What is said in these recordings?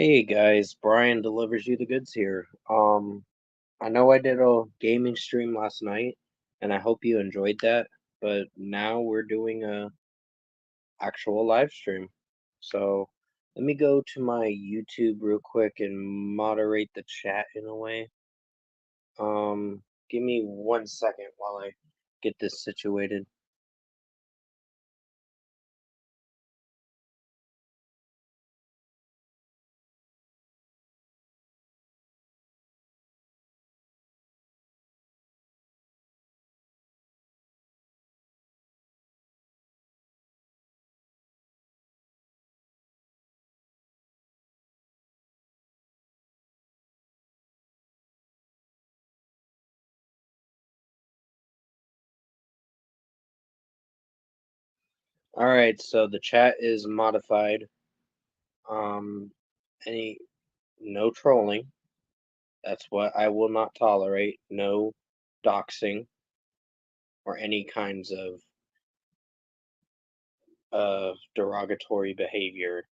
Hey guys, Brian delivers you the goods here. I know I did a gaming stream last night, and I hope you enjoyed that, but now we're doing a actual live stream. So let me go to my YouTube real quick and moderate the chat in a way. Give me 1 second while I get this situated. All right, so the chat is modified. Um, any no trolling. That's what I will not tolerate. No doxing or any kinds of derogatory behavior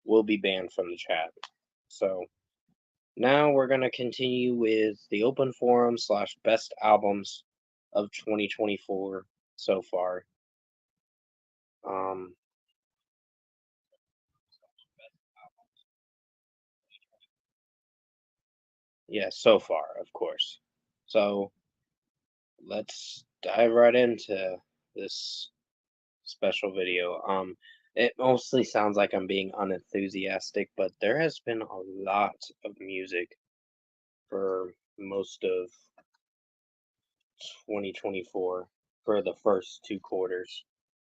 will be banned from the chat. So now we're going to continue with the open forum slash best albums of 2024 so far. Um, yeah, so far, of course. So let's dive right into this special video. It mostly sounds like I'm being unenthusiastic, but there has been a lot of music for most of 2024 for the first 2 quarters.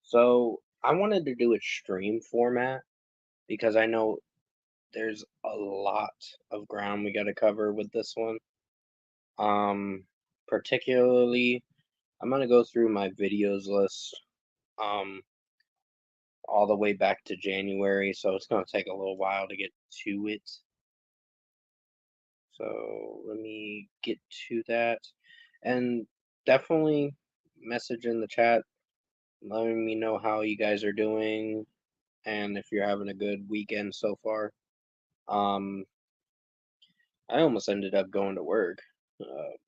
So I wanted to do a stream format because I know there's a lot of ground we got to cover with this one. Particularly, I'm gonna go through my videos list. Um, all the way back to January, so it's going to take a little while to get to it. So let me get to that. And definitely message in the chat letting me know how you guys are doing and if you're having a good weekend so far. Um, I almost ended up going to work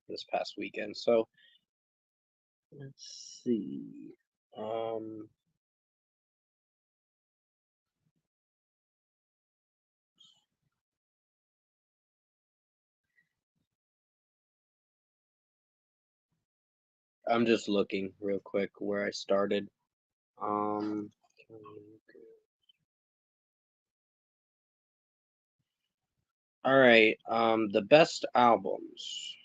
this past weekend, so let's see. Um, I'm just looking real quick where I started. Um, all right, the best albums.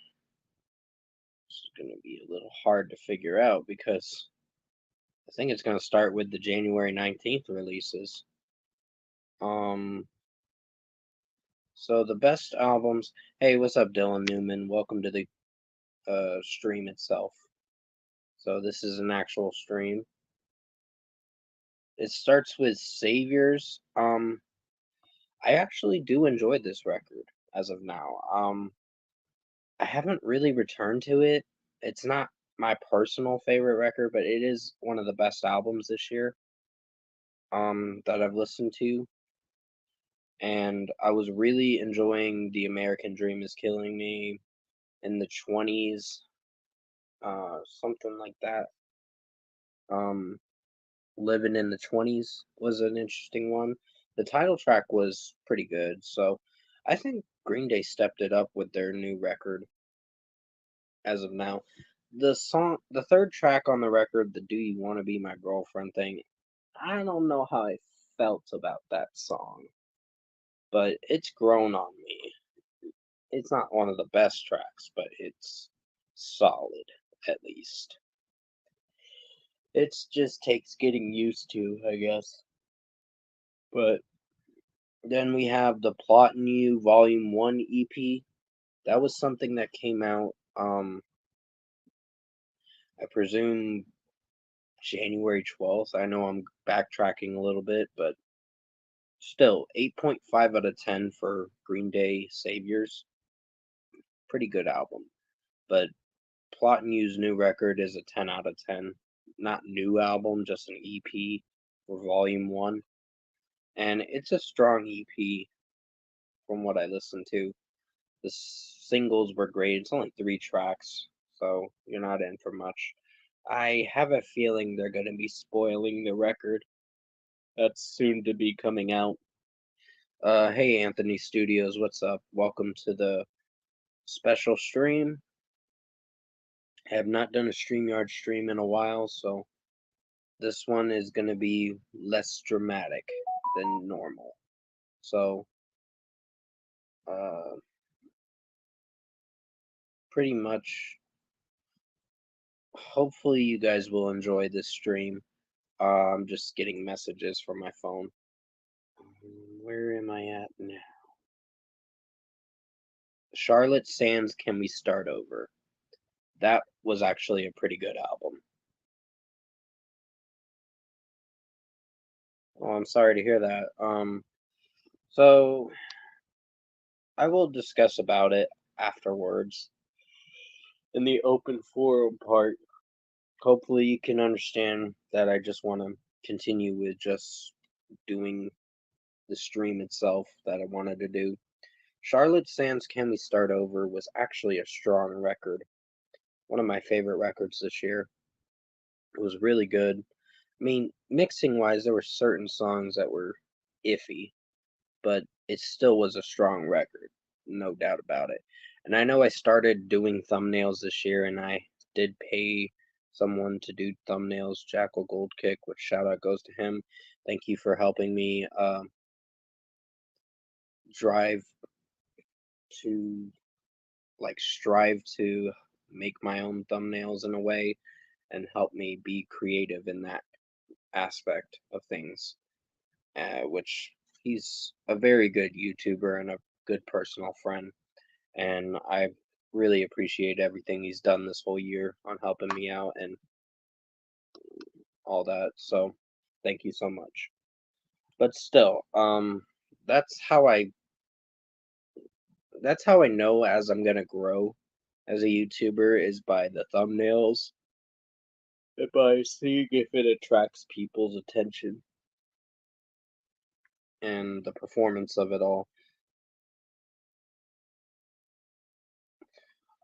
This is gonna be a little hard to figure out because I think it's gonna start with the January 19th releases. Um, so the best albums. Hey, what's up, Dylan Newman? Welcome to the stream itself. So this is an actual stream. It starts with Saviors. I actually do enjoy this record as of now. I haven't really returned to it. It's not my personal favorite record, but it is one of the best albums this year that I've listened to. And I was really enjoying The American Dream is Killing Me in the 20s, something like that. Um, Living in the 20s was an interesting one. The title track was pretty good, so I think Green Day stepped it up with their new record as of now. The third track on the record, the Do You Want to Be My Girlfriend thing, I don't know how I felt about that song, but it's grown on me. It's not one of the best tracks, but it's solid at least. It's just takes getting used to, I guess. But then we have the Plotting You Volume 1 EP. That was something that came out I presume January 12th. I know I'm backtracking a little bit, but still 8.5 out of 10 for Green Day Saviors. Pretty good album. But Plot New's new record is a 10 out of 10. Not new album, just an EP for Volume 1. And it's a strong EP. from what I listened to. The singles were great. It's only 3 tracks, so you're not in for much. I have a feeling they're going to be spoiling the record that's soon to be coming out. Hey Anthony Studios, what's up? Welcome to the special stream. I have not done a StreamYard stream in a while, so this one is going to be less dramatic than normal. So, uh, pretty much, hopefully you guys will enjoy this stream. I'm just getting messages from my phone. Where am I at now? Charlotte Sands, Can We Start Over? That was actually a pretty good album. Oh, I'm sorry to hear that. So I will discuss about it afterwards in the open forum part. Hopefully you can understand that I just want to continue with just doing the stream itself that I wanted to do. Charlotte Sands, Can We Start Over was actually a strong record. One of my favorite records this year. It was really good. I mean, mixing wise, there were certain songs that were iffy, but it still was a strong record, no doubt about it. And I know I started doing thumbnails this year, and I did pay someone to do thumbnails, Jackal Goldkick, which shout out goes to him. Thank you for helping me drive to strive to make my own thumbnails in a way and help me be creative in that aspect of things, which he's a very good YouTuber and a good personal friend. And I really appreciate everything he's done this whole year on helping me out and all that. So thank you so much. But still, that's how I that's how I know as I'm gonna grow as a YouTuber is by the thumbnails, and by seeing if it attracts people's attention and the performance of it all.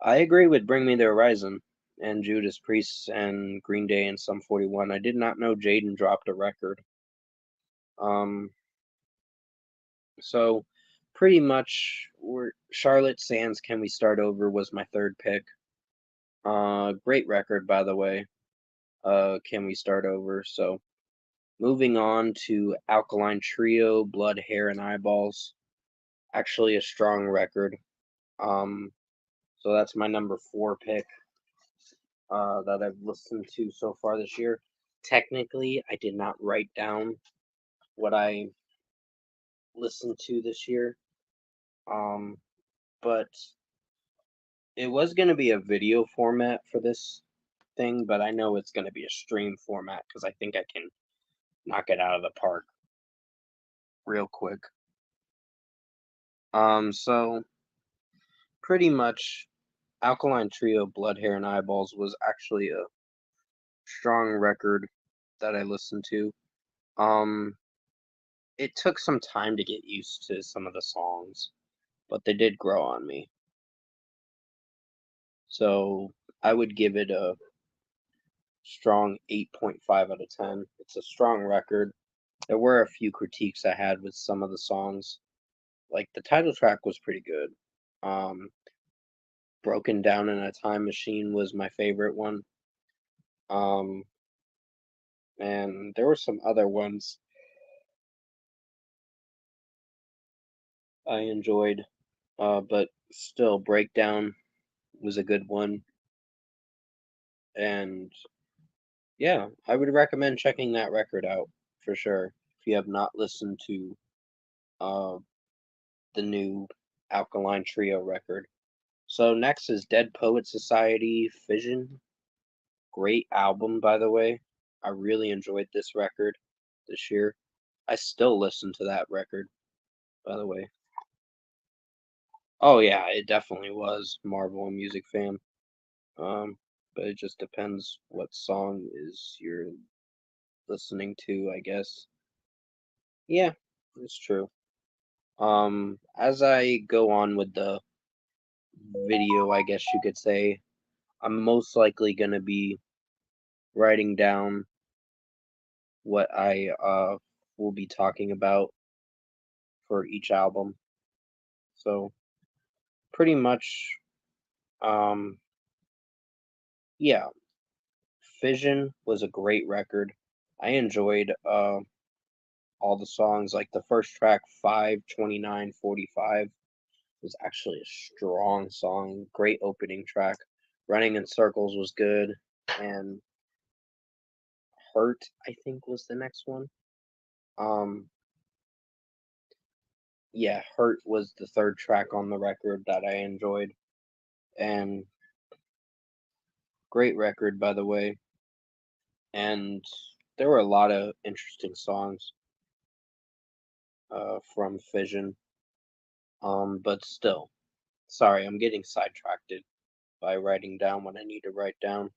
I agree with Bring Me the Horizon and Judas Priest and Green Day and Sum 41. I did not know Jaden dropped a record. Um, so pretty much Charlotte Sands, Can We Start Over was my third pick. Great record, by the way. Can We Start Over? So moving on to Alkaline Trio, Blood, Hair, and Eyeballs. Actually a strong record. So that's my number 4 pick that I've listened to so far this year. Technically, I did not write down what I listened to this year, but it was going to be a video format for this thing, but I know it's going to be a stream format because I think I can knock it out of the park real quick. So pretty much Alkaline Trio, Blood, Hair, and Eyeballs was actually a strong record that I listened to. It took some time to get used to some of the songs, but they did grow on me. So I would give it a strong 8.5 out of 10. It's a strong record. There were a few critiques I had with some of the songs. Like the title track was pretty good. Broken Down in a Time Machine was my favorite one. Um, and there were some other ones I enjoyed, but still, Breakdown was a good one. And yeah, I would recommend checking that record out for sure if you have not listened to uh, the new Alkaline Trio record. So next is Dead Poet Society Fission. Great album, by the way. I really enjoyed this record this year. I still listen to that record, by the way. Oh yeah, it definitely was Marvel and Music Fam. But it just depends what song is you're listening to, I guess. Yeah, it's true. As I go on with the video, I guess you could say, I'm most likely going to be writing down what I will be talking about for each album. So pretty much, um, yeah, Fission was a great record. I enjoyed all the songs. Like the first track, 52945, was actually a strong song. Great opening track. Running in Circles was good, and Hurt, I think, was the next one. Um, yeah, Hurt was the third track on the record that I enjoyed, and great record, by the way. And there were a lot of interesting songs from Fission. But still, sorry, I'm getting sidetracked by writing down what I need to write down,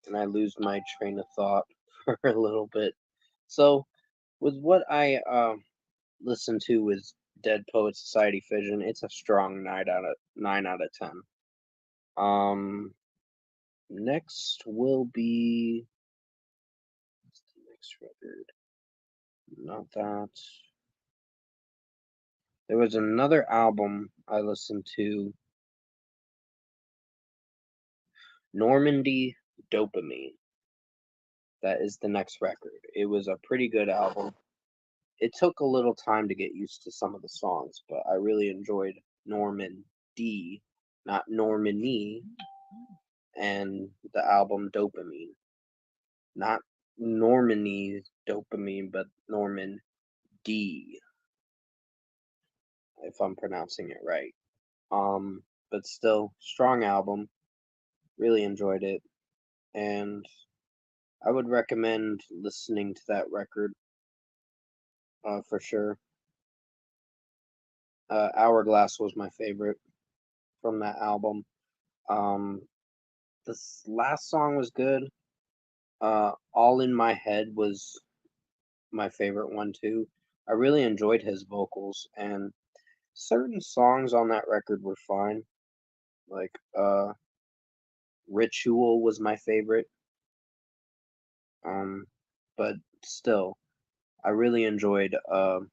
and I lose my train of thought for a little bit. So, with what I listened to with Dead Poet Society Fission, it's a strong 9 out of 10. Um, next will be what's the next record? Not that. There was another album I listened to, Normandy Dopamine. That is the next record. It was a pretty good album. It took a little time to get used to some of the songs, but I really enjoyed Norman D, not Normani, and the album Dopamine. Not Normani Dopamine, but Norman D, if I'm pronouncing it right. But still, strong album. Really enjoyed it, and I would recommend listening to that record for sure. Hourglass was my favorite from that album. Um, this last song was good. All in My Head was my favorite one too. I really enjoyed his vocals, and certain songs on that record were fine. Like Ritual was my favorite. Um, but still, I really enjoyed the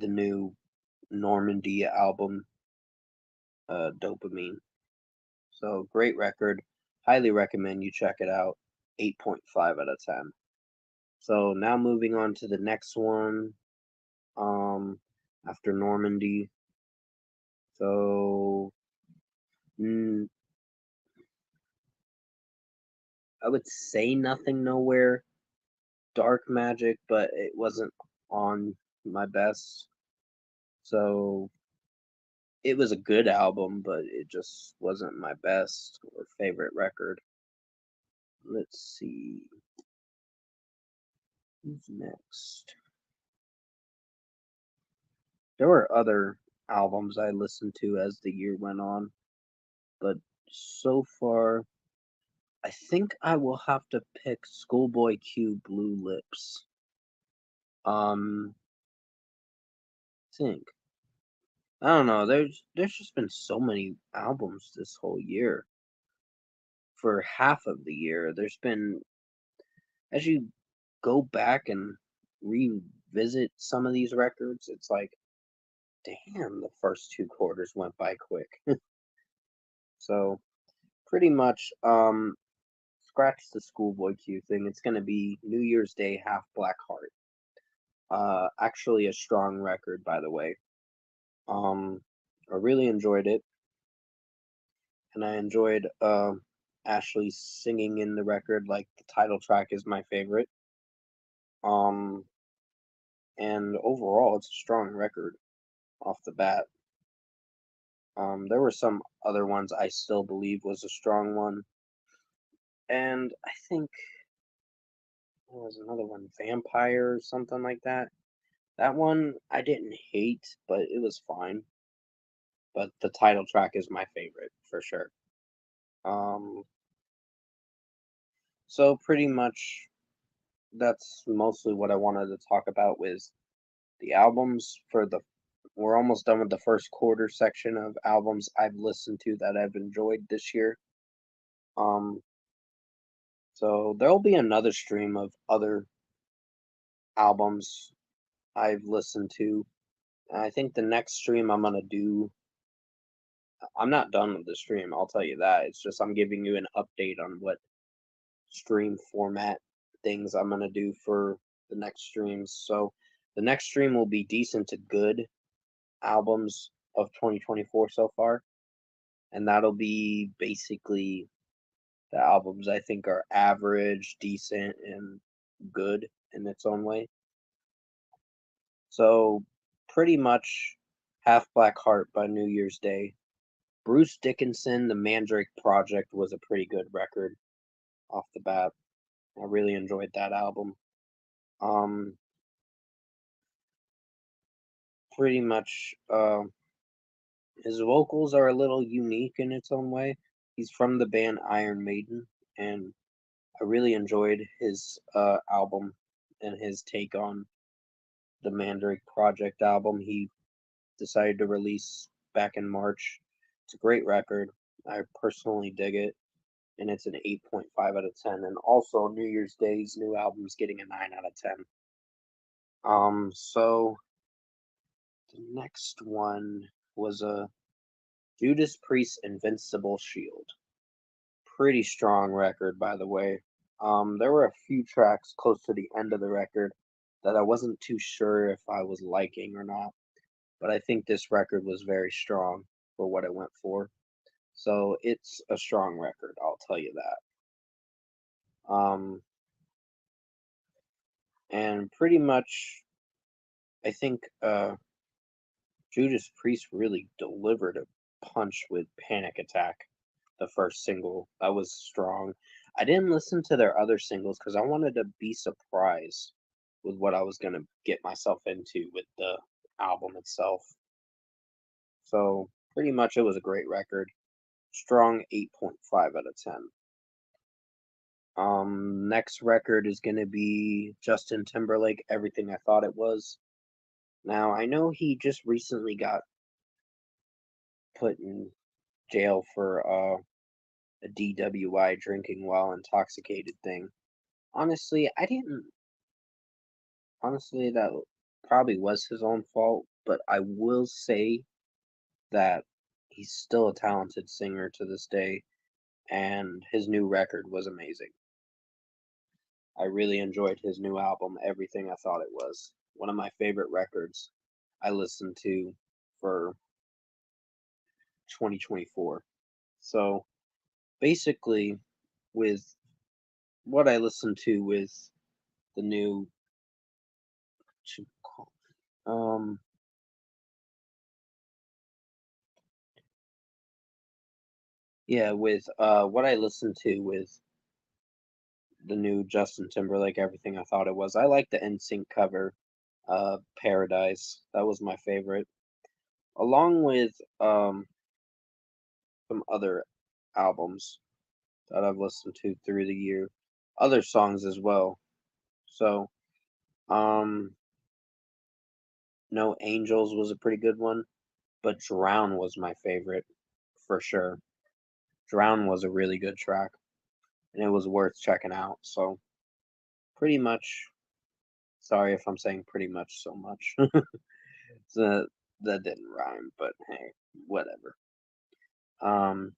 new Normandy album, Dopamine. So great record. Highly recommend you check it out. 8.5 out of 10. So now moving on to the next one. Um, after Normandy. So mm, I would say Nothing Nowhere, Dark Magic, but it wasn't on my best. So it was a good album, but it just wasn't my best or favorite record. Let's see. Who's next? There were other albums I listened to as the year went on, but so far, I think I will have to pick Schoolboy Q Blue Lips. Think. I don't know. There's just been so many albums this whole year. For half of the year, there's been, as you go back and revisit some of these records, it's like, damn, the first 2 quarters went by quick. So pretty much, scratch the Schoolboy Q thing. It's gonna be New Year's Day, Half Black Heart. Actually a strong record, by the way. Um, I really enjoyed it, and I enjoyed Ashley singing in the record. Like the title track is my favorite. Um, and overall, it's a strong record off the bat. There were some other ones I still believe was a strong one, and I think there was another one, Vampire or something like that. That one I didn't hate, but it was fine. But the title track is my favorite for sure. Um, so pretty much that's mostly what I wanted to talk about with the albums for the we're almost done with the first quarter section of albums I've listened to that I've enjoyed this year. Um, so there'll be another stream of other albums I've listened to. And I think the next stream I'm gonna do, I'm not done with the stream, I'll tell you that. It's just I'm giving you an update on what stream format things I'm gonna do for the next streams. So the next stream will be decent to good albums of 2024 so far, and that'll be basically the albums I think are average, decent, and good in its own way. So pretty much Half Black Heart by New Year's Day. Bruce Dickinson, The Mandrake Project was a pretty good record off the bat. I really enjoyed that album. Um, pretty much, his vocals are a little unique in its own way. He's from the band Iron Maiden, and I really enjoyed his album and his take on the Mandrake Project album he decided to release back in March. It's a great record. I personally dig it, and it's an 8.5 out of 10. And also, New Year's Day's new album's getting a 9 out of 10. So the next one was a Judas Priest Invincible Shield. Pretty strong record, by the way. There were a few tracks close to the end of the record that I wasn't too sure if I was liking or not, but I think this record was very strong for what it went for. So it's a strong record, I'll tell you that. And pretty much, I think Judas Priest really delivered a punch with Panic Attack, the first single. That was strong. I didn't listen to their other singles because I wanted to be surprised with what I was going to get myself into with the album itself. So, pretty much, it was a great record. Strong 8.5 out of 10. Next record is going to be Justin Timberlake, Everything I Thought It Was. Now, I know he just recently got put in jail for a DWI, drinking while intoxicated thing. Honestly, I didn't. Honestly, that probably was his own fault, but I will say that he's still a talented singer to this day, and his new record was amazing. I really enjoyed his new album, Everything I Thought It Was. One of my favorite records I listened to for 2024. So basically, with what I listened to with the new, um, yeah, with what I listened to with the new Justin Timberlake, Everything I Thought It Was. I like the NSYNC cover, Paradise. That was my favorite, along with some other albums that I've listened to through the year, other songs as well. So, um, No Angels was a pretty good one, but Drown was my favorite for sure. Drown was a really good track, and it was worth checking out. So, pretty much, sorry if I'm saying pretty much so much. So, that didn't rhyme, but hey, whatever. Um,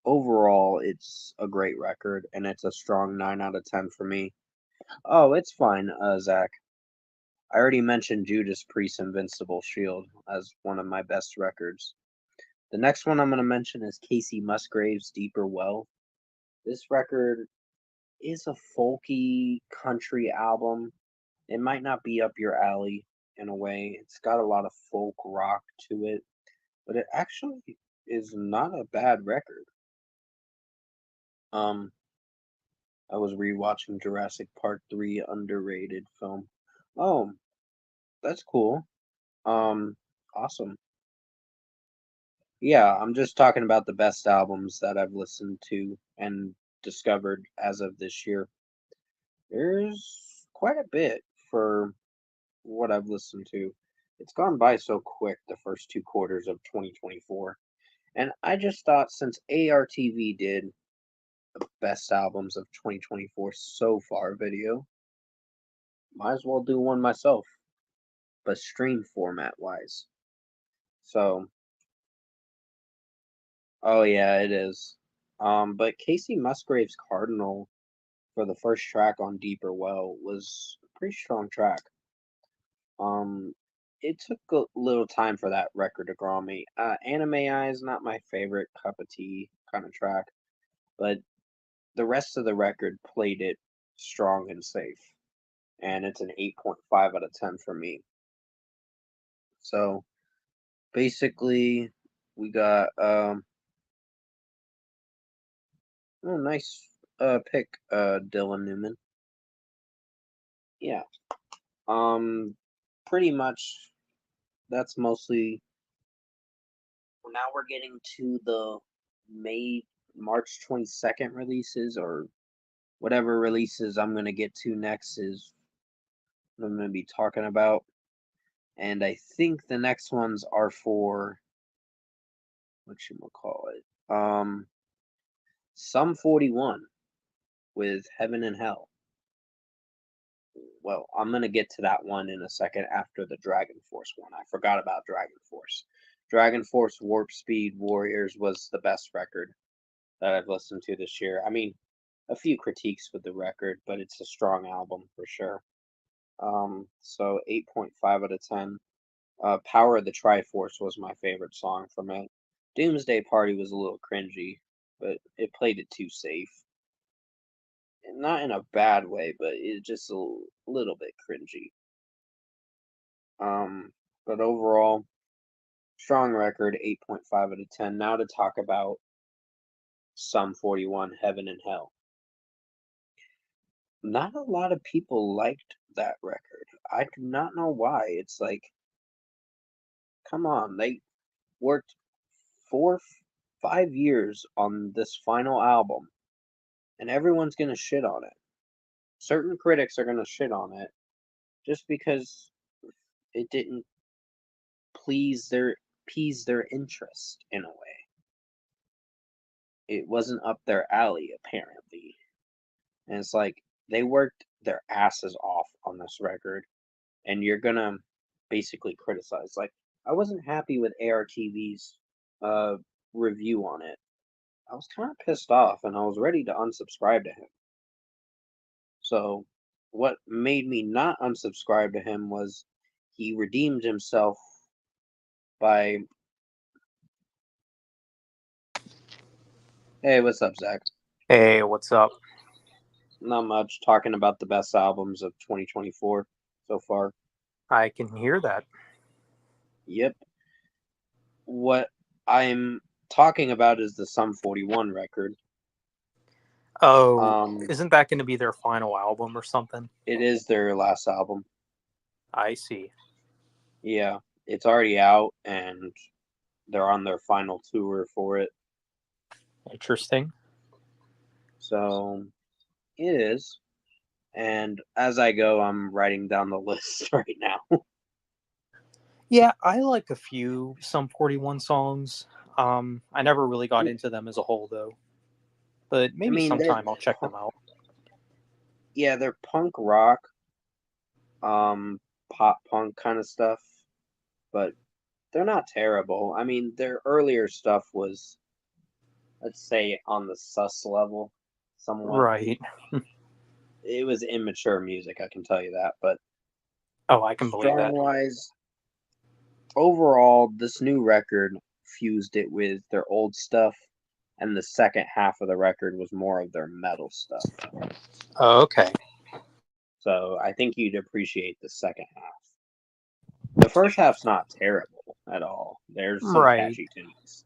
Overall, it's a great record, and it's a strong 9 out of 10 for me. Oh, it's fine, Zach. I already mentioned Judas Priest Invincible Shield as one of my best records. The next one I'm going to mention is Casey Musgraves' Deeper Well. This record is a folky country album. It might not be up your alley in a way. It's got a lot of folk rock to it, but it actually is not a bad record. Um, I was rewatching Jurassic Park 3, underrated film. Oh, that's cool. Um, awesome. Yeah, I'm just talking about the best albums that I've listened to and discovered as of this year. There's quite a bit for what I've listened to. It's gone by so quick, the first 2 quarters of 2024. And I just thought since ARTV did the best albums of 2024 so far video, might as well do one myself, but stream format wise. So, oh yeah, it is. But Casey Musgrave's Cardinal for the first track on Deeper Well was a pretty strong track. It took a little time for that record to grow on me. Anime Eye is not my favorite cup of tea kind of track, but the rest of the record played it strong and safe, and it's an 8.5 out of 10 for me. So basically, we got oh nice pick, Dylan Newman. Yeah. Pretty much that's mostly. Now we're getting to the March 22nd releases, or whatever releases I'm gonna get to next is what I'm gonna be talking about. And I think the next ones are for whatchamacallit. Sum 41 with Heaven and Hell. Well, I'm gonna get to that one in a second after the Dragon Force one. I forgot about Dragon Force. Dragon Force Warp Speed Warriors was the best record that I've listened to this year. I mean, a few critiques with the record, but it's a strong album for sure. So 8.5 out of 10. Power of the Triforce was my favorite song from it. Doomsday Party was a little cringy, but it played it too safe. Not in a bad way, but it's just a little bit cringy. But overall, strong record, 8.5 out of 10. Now to talk about Sum 41, Heaven and Hell. Not a lot of people liked that record. I do not know why. It's like, come on, they worked 5 years on this final album, and everyone's gonna shit on it. Certain critics are gonna shit on it just because it didn't appease their interest in a way. It wasn't up their alley, apparently. And it's like they worked their asses off on this record, and you're gonna basically criticize. Like, I wasn't happy with ARTV's review on it. I was kind of pissed off, and I was ready to unsubscribe to him. So, what made me not unsubscribe to him was he redeemed himself by. Hey, what's up, Zach? Hey, what's up? Not much, talking about the best albums of 2024 so far. I can hear that. Yep. What I'm talking about is the Sum 41 record. Oh, isn't that going to be their final album or something? It is their last album. I see. Yeah, it's already out, and they're on their final tour for it. Interesting. So, it is. And as I go, I'm writing down the list right now. Yeah, I like a few Sum 41 songs. I never really got into them as a whole, though. But maybe sometime I'll check them out. Yeah, they're punk rock, pop punk kind of stuff, but they're not terrible. I mean, their earlier stuff was, let's say, on the sus level, somewhat. Right. It was immature music, I can tell you that. But oh, I can believe that. Strong-wise, overall, this new record fused it with their old stuff, and the second half of the record was more of their metal stuff. Oh, okay. So I think you'd appreciate the second half. The first half's not terrible at all. There's some catchy tunes.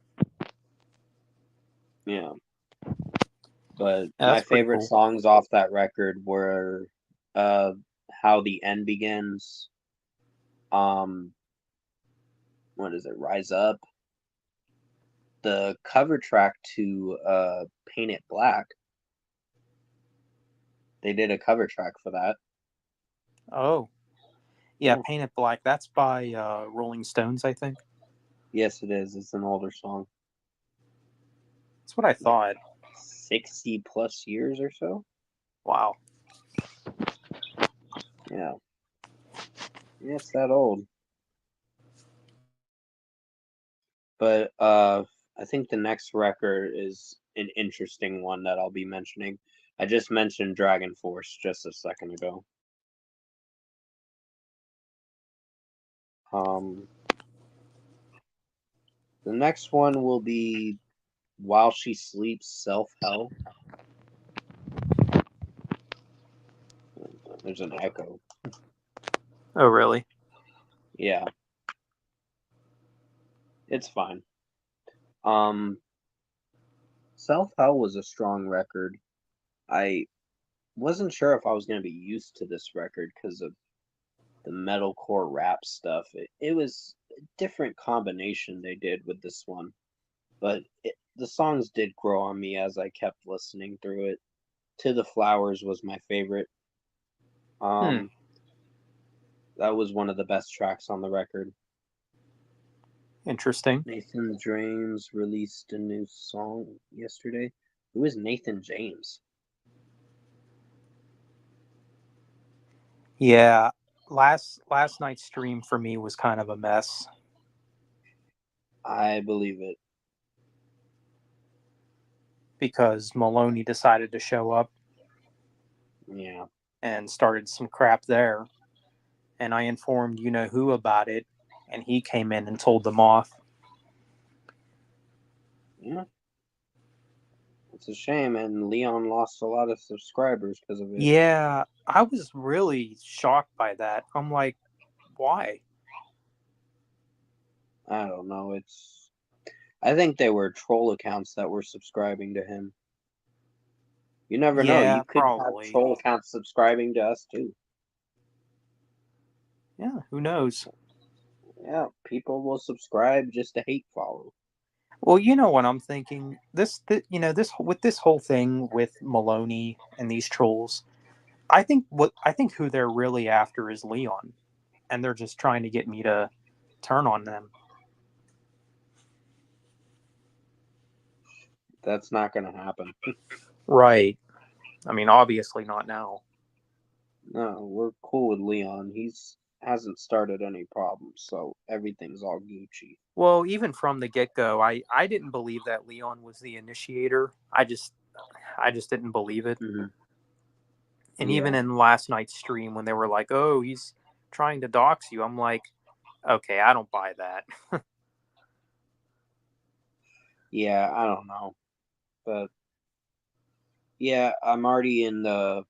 Yeah. But my favorite songs off that record were How the End Begins. What is it? Rise Up. The cover track to Paint It Black. They did a cover track for that. Oh. Yeah, Paint It Black. That's by Rolling Stones, I think. Yes, it is. It's an older song. That's what I thought. 60 plus years or so. Wow. Yeah. Yeah, it's that old. But I think the next record is an interesting one that I'll be mentioning. I just mentioned Dragon Force just a second ago. The next one will be While She Sleeps, Self Hell. There's an echo. Oh, really? Yeah. It's fine. Self Hell was a strong record. I wasn't sure if I was going to be used to this record because of the metalcore rap stuff. It was a different combination they did with this one, but the songs did grow on me as I kept listening through it. To the Flowers was my favorite. That was one of the best tracks on the record. Interesting. Nathan James released a new song yesterday. Who is Nathan James? Yeah, last night's stream for me was kind of a mess. I believe it. Because Maloney decided to show up. Yeah. And started some crap there. And I informed you know who about it, and he came in and told them off. Yeah. It's a shame, and Leon lost a lot of subscribers because of it. Yeah, I was really shocked by that. I'm like, why? I don't know. I think they were troll accounts that were subscribing to him. You never know. Yeah, You could have probably. troll accounts subscribing to us too. Yeah, who knows? Yeah, people will subscribe just to hate follow. Well, you know what I'm thinking. This with this whole thing with Maloney and these trolls, I think who they're really after is Leon, and they're just trying to get me to turn on them. That's not going to happen. Right. I mean, obviously not now. No, we're cool with Leon. He's hasn't started any problems, so everything's all Gucci. Well, even from the get-go, I didn't believe that Leon was the initiator. I just didn't believe it. Mm-hmm. And Yeah. even in last night's stream when they were like, "Oh, he's trying to dox you." I'm like, "Okay, I don't buy that." Yeah, I don't know. But yeah, I'm already in the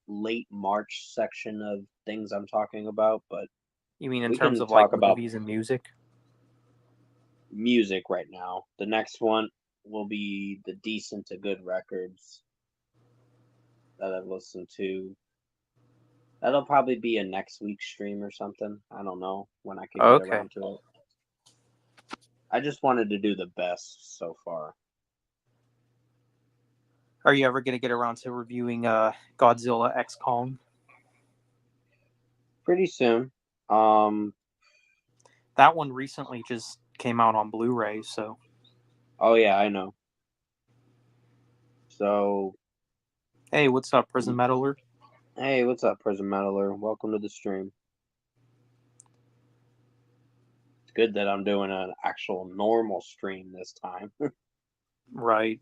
late March section of things I'm talking about, but You mean in we terms can of like talk about movies and music? music right now. The next one will be the decent to good records that I've listened to. That'll probably be a next week stream or something. I don't know when I could get Okay. around to it. I just wanted to do the best so far. Are you ever going to get around to reviewing Godzilla X Kong? Pretty soon. Um That one recently just came out on Blu-ray, so. oh yeah, I know. So Hey, what's up, Prison Metaler? hey, what's up, Prison Metaler? Welcome to the stream. It's good that I'm doing an actual normal stream this time. Right.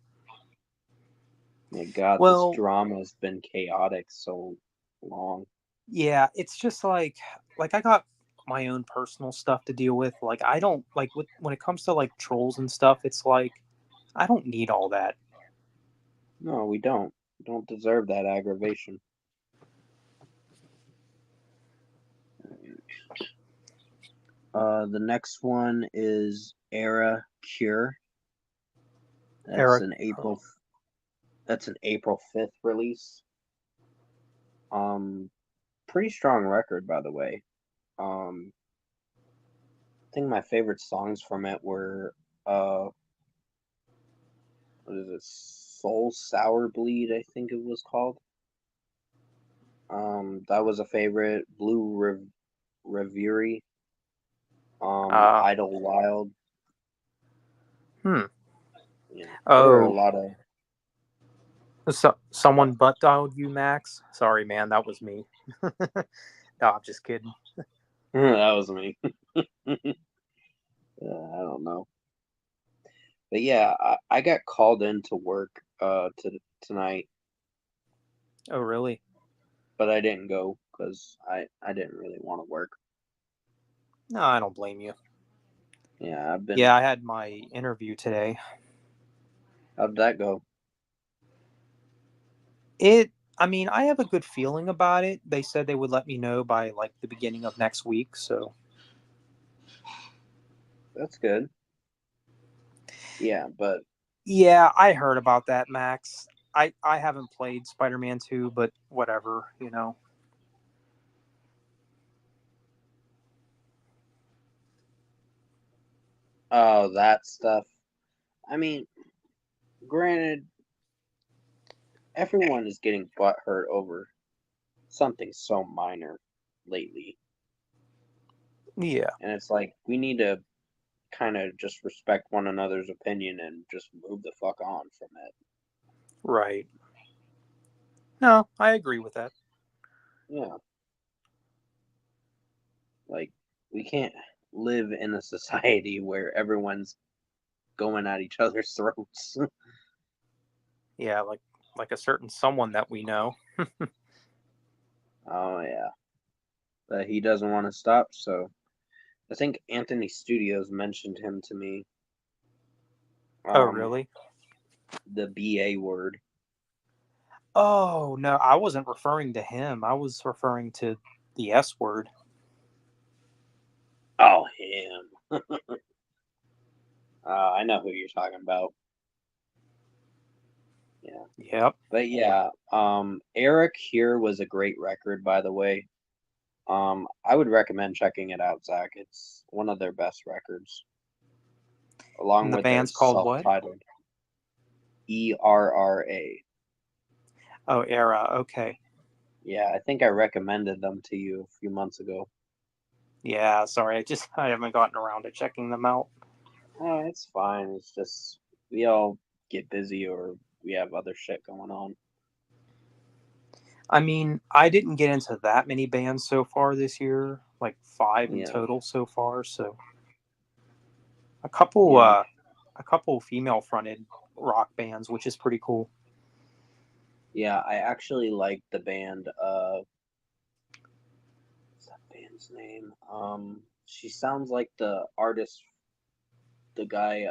My God, this Well, drama has been chaotic so long. yeah, it's just like I got my own personal stuff to deal with. Like I don't like when it comes to like trolls and stuff, it's like I don't need all that. No, we don't. We don't deserve that aggravation. The next one is Era Cure. That's Eric, an April 5th release. Pretty strong record, by the way. I think my favorite songs from it were what is it? Soul Sour Bleed, I think it was called. That was a favorite. Reverie, Uh, Idlewild. hmm. Yeah, there were a Oh, lot of. someone butt dialed you, Max. Sorry, man, that was me. No, I'm just kidding. That was me. I don't know, but yeah, I got called in to work tonight, Oh, really? but I didn't go because I didn't really want to work. No, I don't blame you. Yeah, I've been. Yeah, I had my interview today. How'd that go? I mean, I have a good feeling about it. They said they would let me know by like the beginning of next week. So, That's good. Yeah, but yeah, I heard about that, Max. I haven't played Spider-Man 2, but whatever. oh, that stuff. I mean, granted, everyone is getting butthurt over something so minor lately, Yeah, and it's like we need to kind of just respect one another's opinion and just move the fuck on from it. right. No, I agree with that. Yeah, like we can't live in a society where everyone's going at each other's throats. Yeah, like a certain someone that we know. Oh yeah, but he doesn't want to stop. So I think Anthony Studios mentioned him to me. Oh, Um, really? the BA word. Oh, no, I wasn't referring to him. I was referring to the S word. Oh him. I know who you're talking about. Yeah, Yep. but yeah, Eric here was a great record, by the way. I would recommend checking it out, Zach. It's one of their best records, along And the with their band's called what? self-titled ERRA. Oh, Era. Okay. Yeah, I think I recommended them to you a few months ago. Yeah, sorry. I haven't gotten around to checking them out. It's fine. It's just we all get busy or we have other shit going on. I mean, I didn't get into that many bands so far this year, like 5 in Yeah, total so far. So a couple, yeah, uh, a couple female fronted rock bands, which is pretty cool. yeah. I actually like the band. What's that band's name? She sounds like the artist, the guy,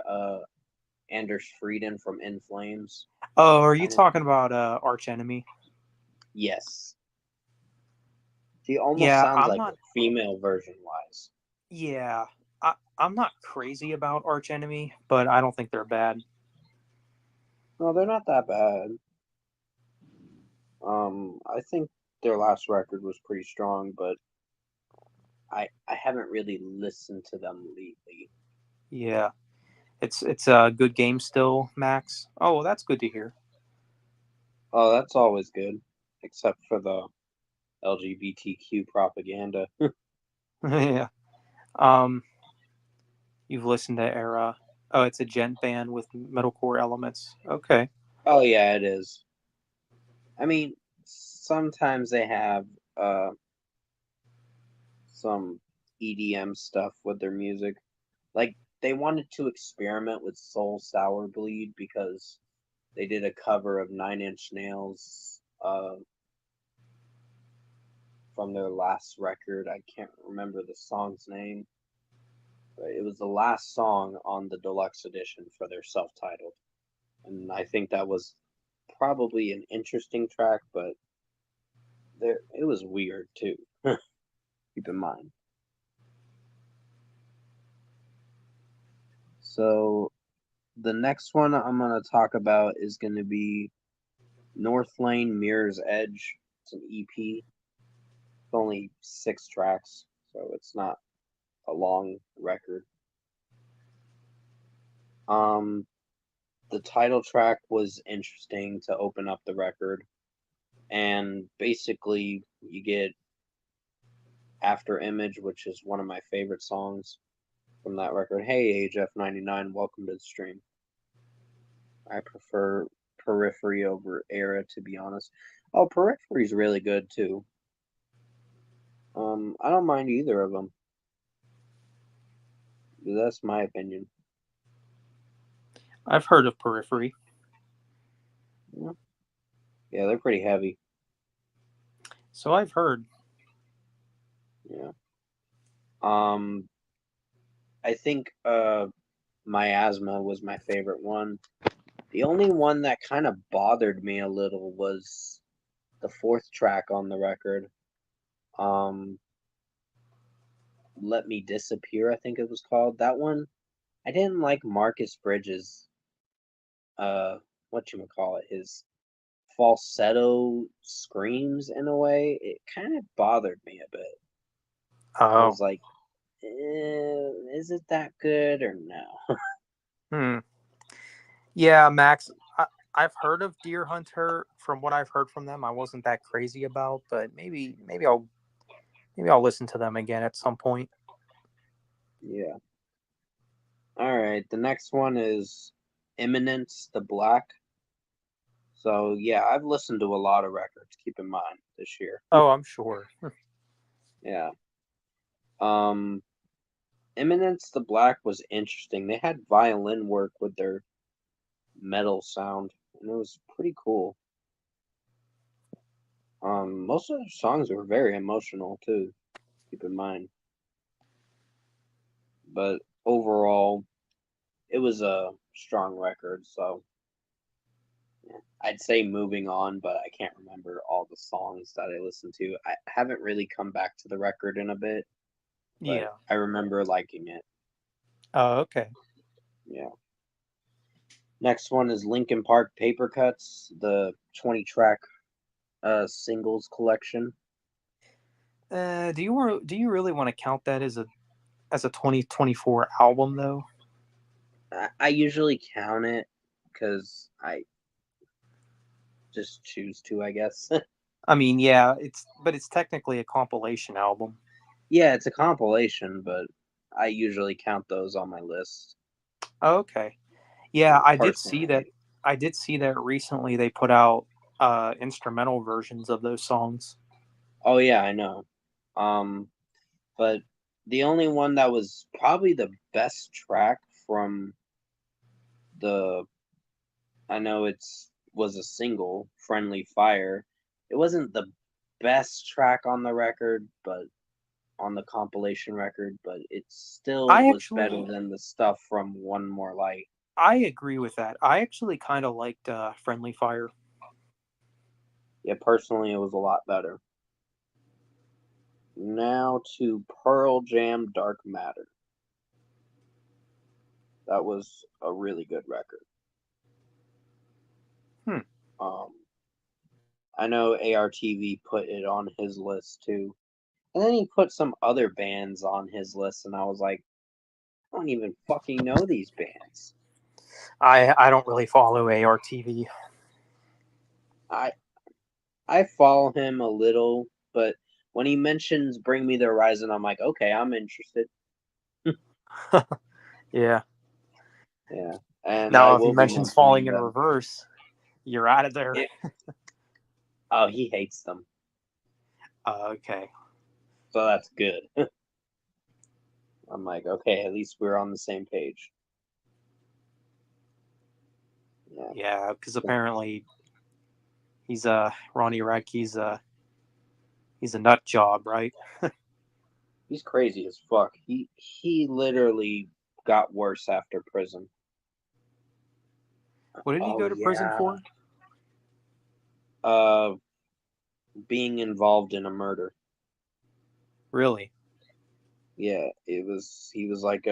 Anders Frieden from In Flames. Oh, are you Kind of. talking about Arch Enemy? Yes. She almost Yeah, sounds I'm like not. a female version wise. Yeah, I'm not crazy about Arch Enemy, but I don't think they're bad. No, they're not that bad. I think their last record was pretty strong, but I haven't really listened to them lately. Yeah, it's a good game still, Max. Oh, well, that's good to hear. Oh, that's always good, except for the LGBTQ propaganda. Yeah. Um, you've listened to Era. Oh, it's a gent band with metalcore elements. Okay. Oh yeah, it is. I mean, sometimes they have uh some EDM stuff with their music. Like they wanted to experiment with Soul Sour Bleed because they did a cover of Nine Inch Nails from their last record. I can't remember the song's name, but it was the last song on the deluxe edition for their self-titled. And I think that was probably an interesting track, but it was weird too. Keep in mind. So the next one I'm gonna talk about is gonna be North Lane Mirror's Edge. It's an EP. It's only 6 tracks, so it's not a long record. Um, the title track was interesting to open up the record, and basically you get After Image, which is one of my favorite songs from that record. Hey, HF99, welcome to the stream. I prefer Periphery over Era, to be honest. Oh, Periphery's really good too. I don't mind either of them. That's my opinion. I've heard of Periphery. Yeah, they're pretty heavy. So I've heard. Yeah. I think Miasma was my favorite one. The only one that kind of bothered me a little was the fourth track on the record. Let Me Disappear, I think it was called. That one, I didn't like Marcus Bridges. Whatchamacallit, his falsetto screams in a way. It kind of bothered me a bit. I was like, is it that good or no? Yeah, Max, I've heard of Deer Hunter. From what I've heard from them, I wasn't that crazy about, but maybe I'll listen to them again at some point. Yeah. All right. The next one is Eminence the Black. So yeah, I've listened to a lot of records. Keep in mind this year. Oh, I'm sure. Yeah. Eminence the Black was interesting. They had violin work with their metal sound, and it was pretty cool. Most of their songs were very emotional too. Keep in mind, but overall, it was a strong record. So yeah, I'd say moving on, but I can't remember all the songs that I listened to. I haven't really come back to the record in a bit, but Yeah. I remember liking it. Oh, okay. Yeah. Next one is Linkin Park Paper Cuts, the 20-track singles collection. Do you really want to count that as a 2024 album though? I usually count it because I just choose to, I guess. I mean, yeah, but it's technically a compilation album. Yeah, it's a compilation, but I usually count those on my list. Oh, okay. Yeah, I did see that. Personally. I did see that recently. They put out instrumental versions of those songs. Oh yeah, I know. But the only one that was probably the best track from the, I know was a single, Friendly Fire. It wasn't the best track on the record, but on the compilation record, but it still was better than the stuff from One More Light. I agree with that. I actually kind of liked Friendly Fire. Yeah, personally, it was a lot better. Now to Pearl Jam Dark Matter. That was a really good record. I know ARTV put it on his list too. And then he put some other bands on his list, and I was like, I don't even fucking know these bands. I don't really follow ARTV. I follow him a little, but when he mentions Bring Me the Horizon, I'm like, okay, I'm interested. Yeah. Yeah. And now, I if he will be mentions Falling in them. Reverse, you're out of there. Oh, he hates them. Okay. So that's good. I'm like, okay, at least we're on the same page. Yeah, because apparently he's Ronnie Reck. He's a nut job, right? He's crazy as fuck. He literally got worse after prison. What did he go to prison for? Being involved in a murder. Really? Yeah, he was like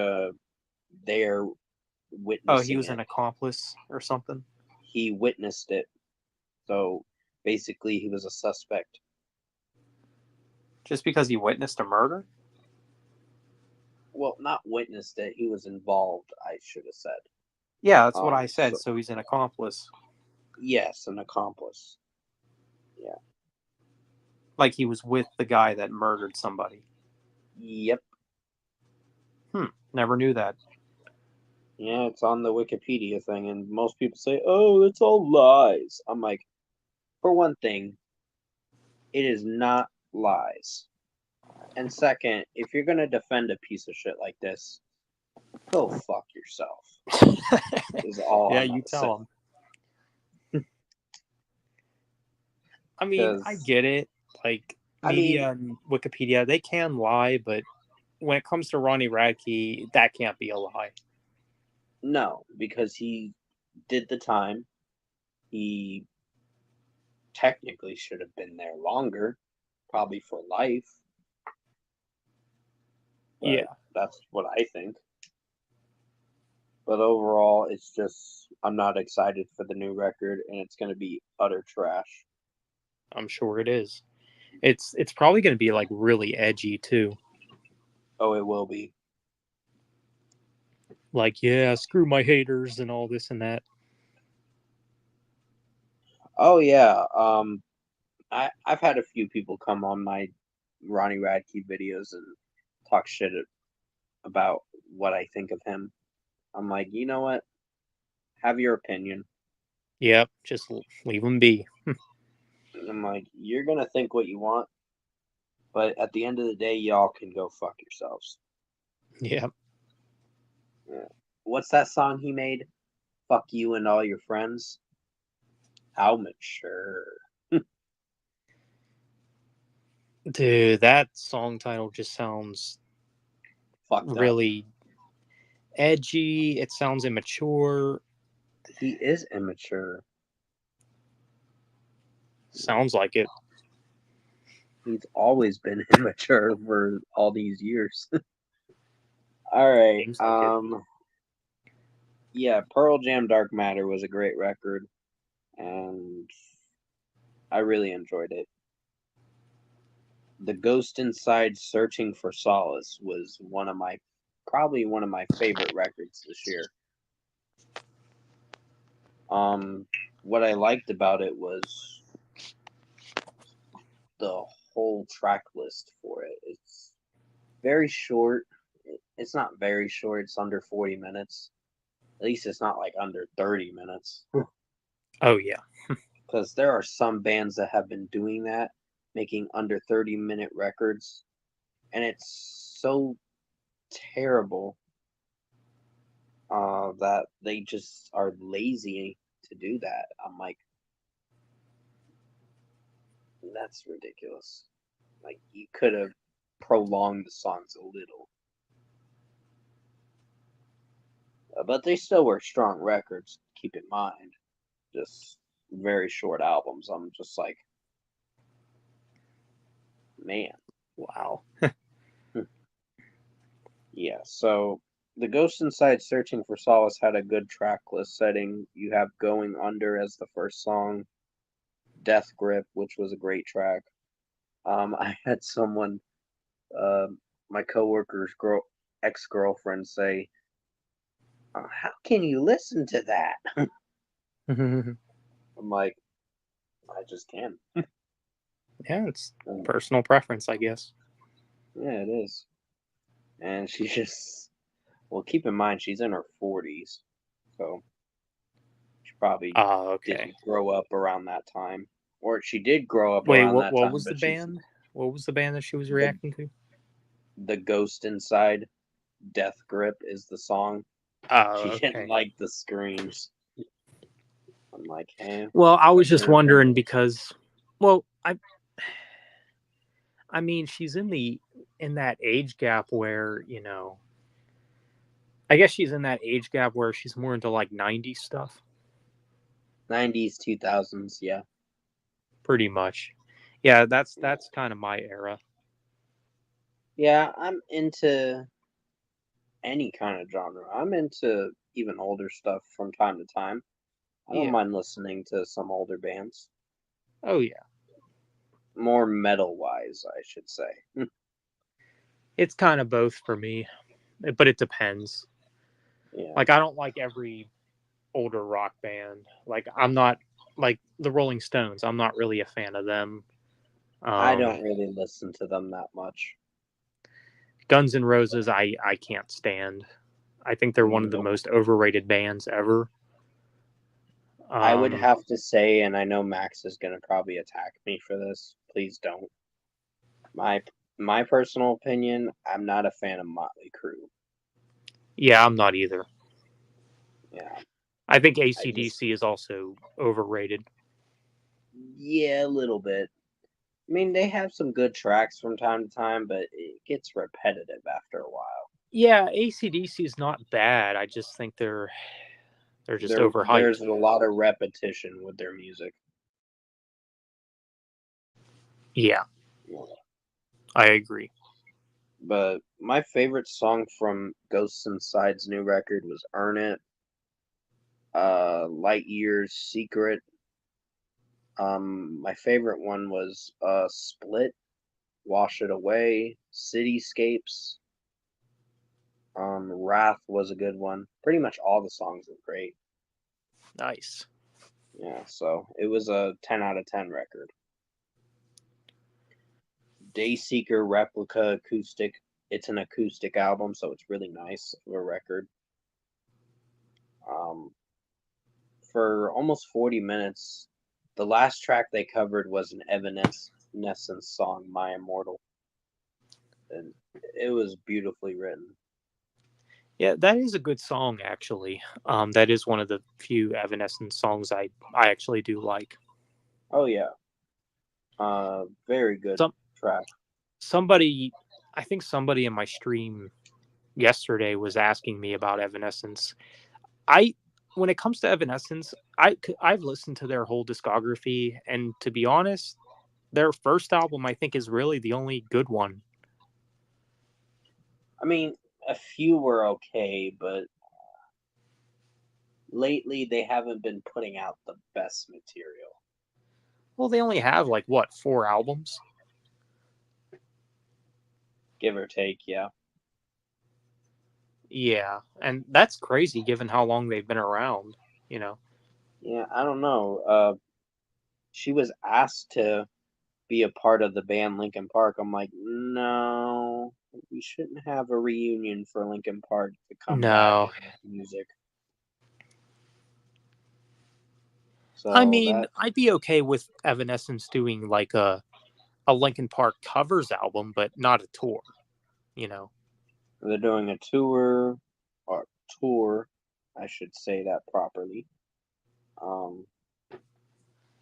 there witnessing. Oh, he was an accomplice or something. He witnessed it. So basically he was a suspect. Just because he witnessed a murder? Well, not witnessed it, he was involved, I should have said. Yeah, that's what I said. So he's an accomplice. Yes, an accomplice. Yeah. Like he was with the guy that murdered somebody. Yep. Never knew that. Yeah, it's on the Wikipedia thing, and most people say, "Oh, it's all lies." I'm like, for one thing, it is not lies. And second, if you're gonna defend a piece of shit like this, go fuck yourself. Is all Yeah, I'm you gonna say. tell them. I mean, I Because get it. Like I mean, media and Wikipedia, they can lie, but when it comes to Ronnie Radke, that can't be a lie. no, because he did the time. He technically should have been there longer, probably for life. But Yeah, that's what I think. But overall, it's just I'm not excited for the new record, and it's gonna be utter trash. I'm sure it is. It's probably going to be like really edgy too. Oh, it will be. Like, yeah, screw my haters and all this and that. Oh yeah. I've had a few people come on my Ronnie Radke videos and talk shit about what I think of him. I'm like, you know what? Have your opinion. Yep, just leave them be. I'm like, you're gonna think what you want, but at the end of the day, y'all can go fuck yourselves. Yep. Yeah. What's that song he made? Fuck you and all your friends. How mature. Dude, that song title just sounds Fucked up. really edgy. It sounds immature. He is immature. Sounds like it. He's always been immature for all these years. All right. Seems like it. Yeah, Pearl Jam Dark Matter was a great record, and I really enjoyed it. The Ghost Inside Searching for Solace was probably one of my favorite records this year. What I liked about it was the whole track list for it. It's very short. It's not very short. It's under 40 minutes. At least it's not like under 30 minutes. Oh yeah. Because there are some bands that have been doing that, making under 30-minute records, and it's so terrible that they just are lazy to do that. I'm like, that's ridiculous. Like, you could have prolonged the songs a little. But they still were strong records, keep in mind. Just very short albums. I'm just like, man. Wow. Yeah, so The Ghost Inside Searching for Solace had a good track list setting. You have Going Under as the first song, Death Grip, which was a great track. I had someone, uh, my coworker's ex-girlfriend, say, "How can you listen to that?" Yeah, I'm like, I just can. it's And, personal preference, I guess. yeah, it is. And she just, well, keep in mind she's in her 40s, so she probably Oh, okay. didn't grow up around that time, or she did grow up Wait, around what that what time, was the but she's band? What was the band that she was the reacting to? the Ghost Inside. Death Grip is the song. She Oh, didn't okay. like the screams. I'm like, hey, Well, I was that's just your opinion. wondering because, well, I mean, she's in that age gap where I guess she's in that age gap where she's more into like '90s stuff, 90s, 2000s, yeah. pretty much. Yeah, that's kind of my era. Yeah, I'm into any kind of genre. I'm into even older stuff from time to time. I don't Yeah. mind listening to some older bands. Oh yeah. More metal wise, I should say. It's kind of both for me, but it depends. Yeah. Like I don't like every older rock band. Like I'm not like the Rolling Stones. I'm not really a fan of them. I Um, don't really listen to them that much. Guns N' Roses, I can't stand. I think they're one of the No. most overrated bands ever. I would Um, have to say, and I know Max is gonna probably attack me for this. Please don't. My my personal opinion, I'm not a fan of Motley Crue. yeah, I'm not either. Yeah, I think I just AC/DC is also overrated. yeah, a little bit. I mean, they have some good tracks from time to time, but it gets repetitive after a while. Yeah, AC/DC is not bad. I just think they're just overhyped. There's a lot of repetition with their music. Yeah, Yeah. I agree. But my favorite song from Ghosts Inside's new record was "Earn It," "Light Years," "Secret." My favorite one was "Split," "Wash It Away," "Cityscapes." "Wrath" was a good one. Pretty much all the songs were great. Nice. Yeah, so it was a 10 out of 10 record. Dayseeker Replica Acoustic. It's an acoustic album, so it's really nice of a record. Um, for almost 40 minutes, the last track they covered was an Evanescence song, My Immortal. And it was beautifully written. Yeah, that is a good song actually. That is one of the few Evanescence songs I actually do like. Oh, yeah. Very good Some track. somebody, I think somebody in my stream yesterday was asking me about Evanescence. I When it comes to Evanescence, I've listened to their whole discography, and to be honest, their first album I think is really the only good one. I mean, a few were okay, but lately they haven't been putting out the best material. Well, they only have like what, 4 albums? Give or take, yeah. Yeah, and that's crazy given how long they've been around, you know. Yeah, I don't know. She was asked to be a part of the band Linkin Park. I'm like, no, we shouldn't have a reunion for Linkin Park to come back No. and make music. I So mean, that I'd be okay with Evanescence doing like a Linkin Park covers album, but not a tour, you know. they're doing a tour, I should say that properly. Um,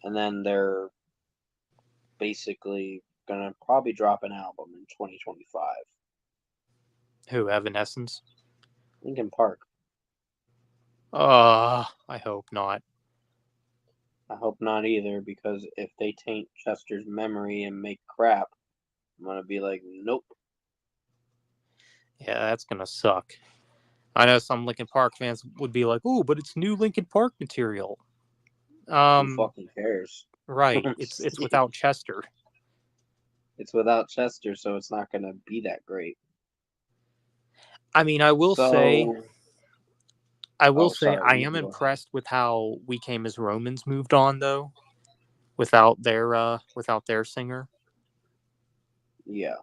and then they're basically gonna probably drop an album in 2025. Who, Evanescence? Linkin Park. I hope not. I hope not either, because if they taint Chester's memory and make crap, I'm gonna be like, nope, Yeah, that's gonna suck. I know some Linkin Park fans would be like, "Oh, but it's new Linkin Park material." who Um, fucking cares? right. It's without Chester. It's without Chester, so it's not gonna be that great. I mean, So, I will oh, say, sorry, I you am can go ahead. impressed with how We Came as Romans moved on, though, without their singer, Yeah.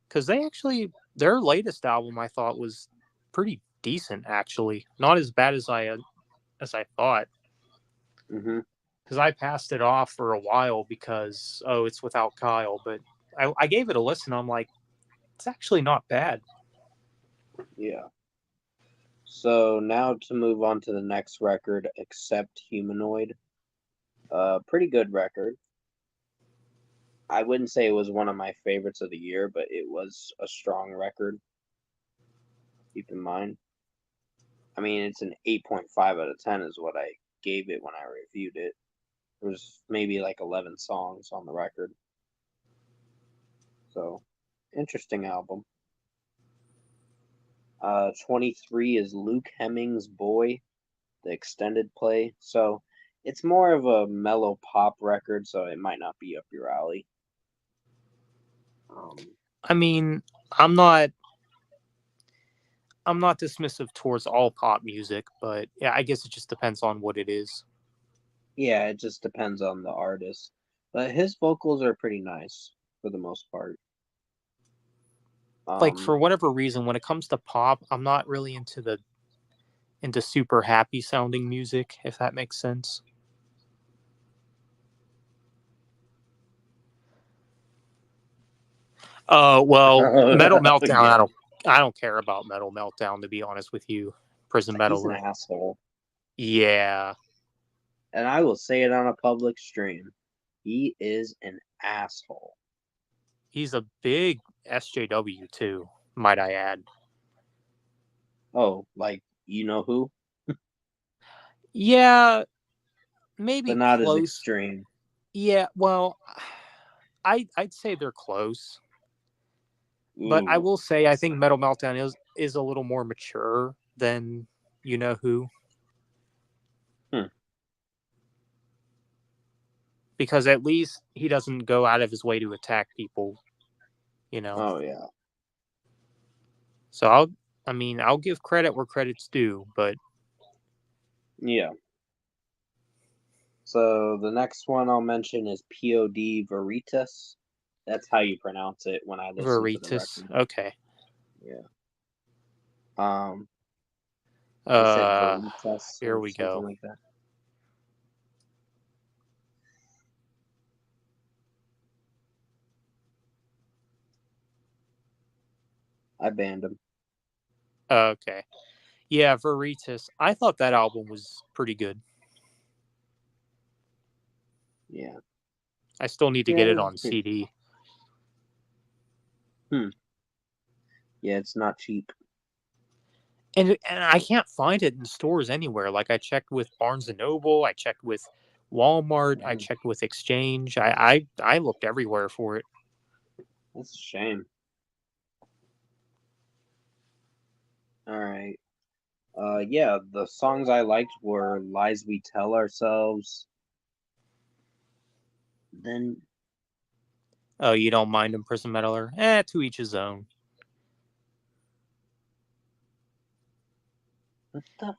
because they actually their latest album I thought was pretty decent, actually, not as bad as I thought. Hmm. Because I passed it off for a while because it's without Kyle, but I gave it a listen. I'm like, it's actually not bad. Yeah. So now to move on to the next record, Accept Humanoid. Pretty good record. I wouldn't say it was one of my favorites of the year, but it was a strong record. Keep in mind. I mean, it's an 8.5 out of 10 is what I gave it when I reviewed it. There's maybe like 11 songs on the record. So, interesting album. 23 is Luke Hemmings' Boy, the extended play. So, it's more of a mellow pop record, so it might not be up your alley. Um, I mean, I'm not I'm not dismissive towards all pop music, but yeah, I guess it just depends on what it is. yeah, it just depends on the artist. But his vocals are pretty nice for the most part. like for whatever reason, when it comes to pop, I'm not really into super happy sounding music, if that makes sense. Well, Metal Meltdown, yeah. I don't care about Metal Meltdown, to be honest with you. Prison He's an Metal. asshole. Yeah. And I will say it on a public stream. He is an asshole. He's a big SJW too, might I add. Oh, like, you know who? Yeah, maybe But not as close. extreme. Yeah, well, I'd say they're close. But I Ooh. will say I think Metal Meltdown is a little more mature than you know who. Because at least he doesn't go out of his way to attack people, you know. Oh yeah. So I'll give credit where credit's due, but yeah. So the next one I'll mention is POD Veritas. That's how you pronounce it when I listen to the Veritas. record. Okay. Yeah. They said Veritas Here or we something go. like that. I banned him. Okay. Yeah, Veritas. I thought that album was pretty good. Yeah. I still need to get it on CD. Yeah, it's not cheap. And I can't find it in stores anywhere. Like I checked with Barnes and Noble, I checked with Walmart, I checked with Exchange. I looked everywhere for it. That's a shame. All right. Yeah, the songs I liked were Lies We Tell Ourselves. Then Oh, you don't mind him, Prison Metaler? To each his own. what the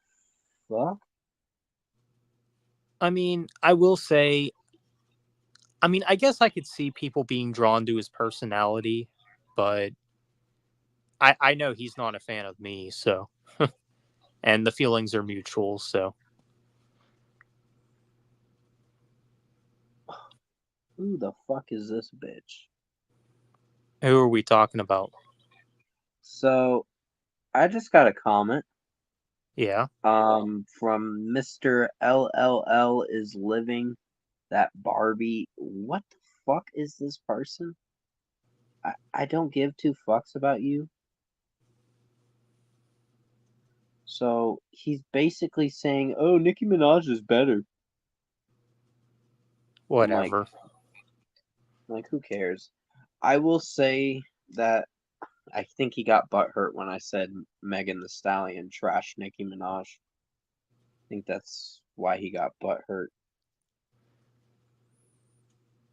fuck? I mean, I will say, I guess I could see people being drawn to his personality, but I know he's not a fan of me, so. And the feelings are mutual, so. Who the fuck is this bitch? Who are we talking about? So, I just got a comment. Yeah. From Mr. LLL is living that Barbie. What the fuck is this person? I don't give two fucks about you. So he's basically saying, "Oh, Nicki Minaj is better." Whatever. Like who cares? I will say that I think he got butthurt when I said Megan the Stallion trashed Nicki Minaj. I think that's why he got butthurt.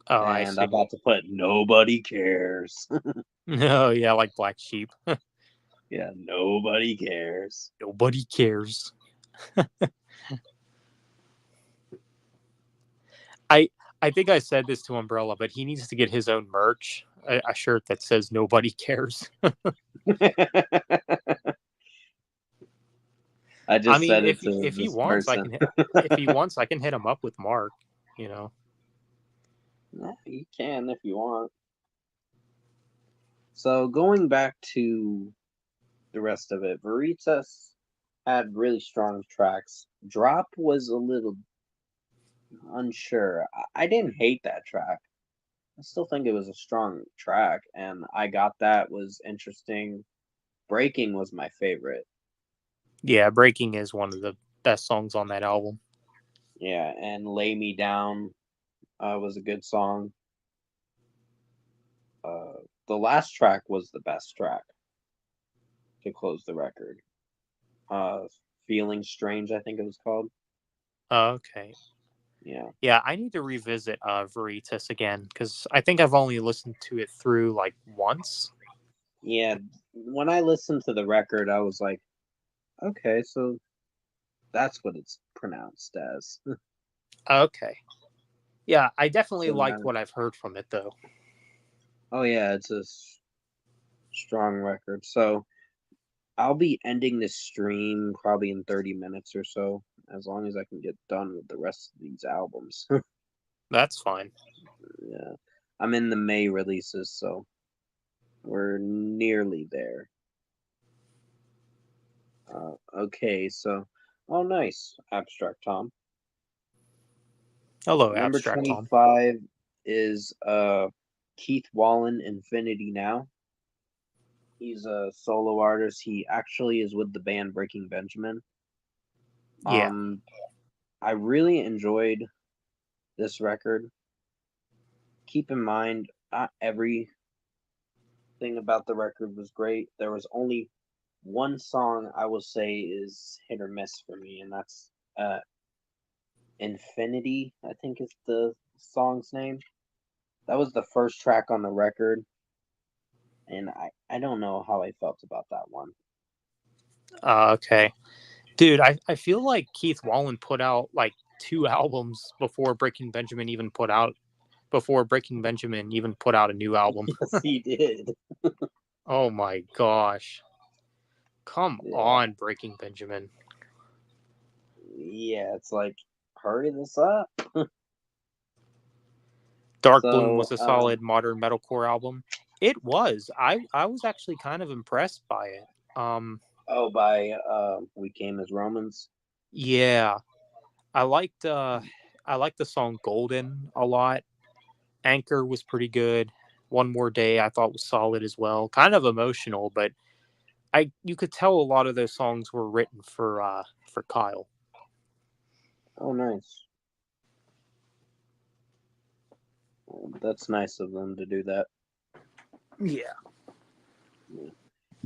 Oh, I And see. I'm about to put nobody cares. Oh, yeah, like Black Sheep. Yeah, nobody cares. Nobody cares. I think I said this to Umbrella, but he needs to get his own merch, a shirt that says "Nobody cares." I just said it if to he this wants, person. if he wants, I can hit him up with Mark. You know. Yeah, you can if you want. So going back to the rest of it, Veritas had really strong tracks. Drop was a little unsure. I didn't hate that track. I still think it was a strong track, and I Got That was interesting. Breaking was my favorite. Yeah, Breaking is one of the best songs on that album. Yeah, and Lay Me Down was a good song. The last track was the best track to close the record. Feeling Strange, I think it was called. Okay. Yeah. Yeah, I need to revisit Veritas again because I think I've only listened to it through like once. Yeah, when I listened to the record, I was like, okay, so that's what it's pronounced as. Okay. Yeah, I definitely So like what I've heard from it though. oh yeah, it's a Strong record. So I'll be ending this stream probably in 30 minutes or so, as long as I can get done with the rest of these albums. That's fine. Yeah. I'm in the May releases, so we're nearly there. Okay, so oh nice, Abstract Tom. Hello, Number Abstract Tom. 25 is Keith Wallen, Infinity Now. He's a solo artist. He actually is with the band Breaking Benjamin. Yeah. I really enjoyed this record. Keep in mind, not everything about the record was great. There was only one song I will say is hit or miss for me, and that's Infinity, I think is the song's name. That was the first track on the record, and I don't know how I felt about that one. Okay. Dude, I feel like Keith Wallen put out like 2 albums before Breaking Benjamin even put out a new album. Yes, he did. Oh my gosh. Come Yeah. on, Breaking Benjamin. Yeah, it's like, hurry this up. Dark So, Bloom was a solid modern metalcore album. It was. I was actually kind of impressed by it. by We Came as Romans. Yeah. I liked the song Golden a lot. Anchor was pretty good. One More Day I thought was solid as well. Kind of emotional, but you could tell a lot of those songs were written for Kyle. Oh, nice. That's nice of them to do that. Yeah.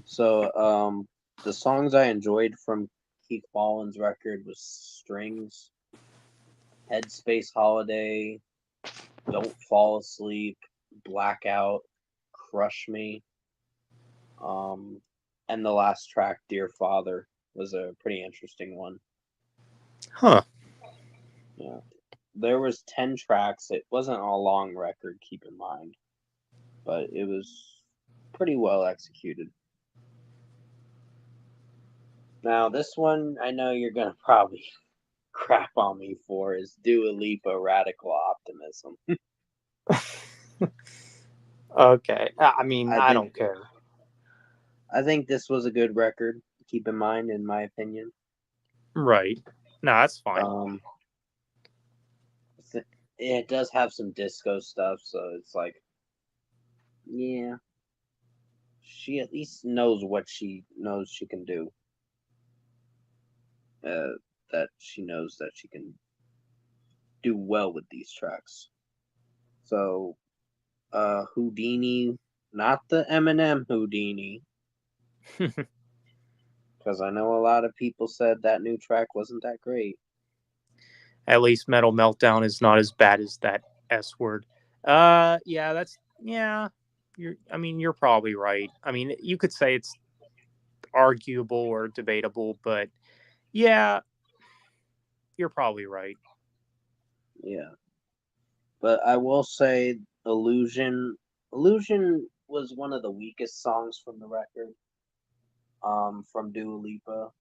So, the songs I enjoyed from Keith Wallen's record was Strings, Headspace Holiday, Don't Fall Asleep, Blackout, Crush Me, and the last track, Dear Father, was a pretty interesting one. Huh. Yeah. There was 10 tracks. It wasn't a long record, keep in mind, but it was pretty well executed. Now, this one I know you're gonna probably crap on me for is Dua Lipa, Radical Optimism. Okay. I mean, I think don't care. I think this was a good record, keep in mind, in my opinion. Right. No, that's fine. It does have some disco stuff, so it's like, yeah, she at least knows what she knows she can do. That she knows that she can do well with these tracks. So, Houdini, not the Eminem Houdini, because I know a lot of people said that new track wasn't that great. At least Metal Meltdown is not as bad as that S word. Yeah, you're probably right. I mean, you could say it's arguable or debatable, but yeah, you're probably right. Yeah. But I will say Illusion was one of the weakest songs from the record, from Dua Lipa,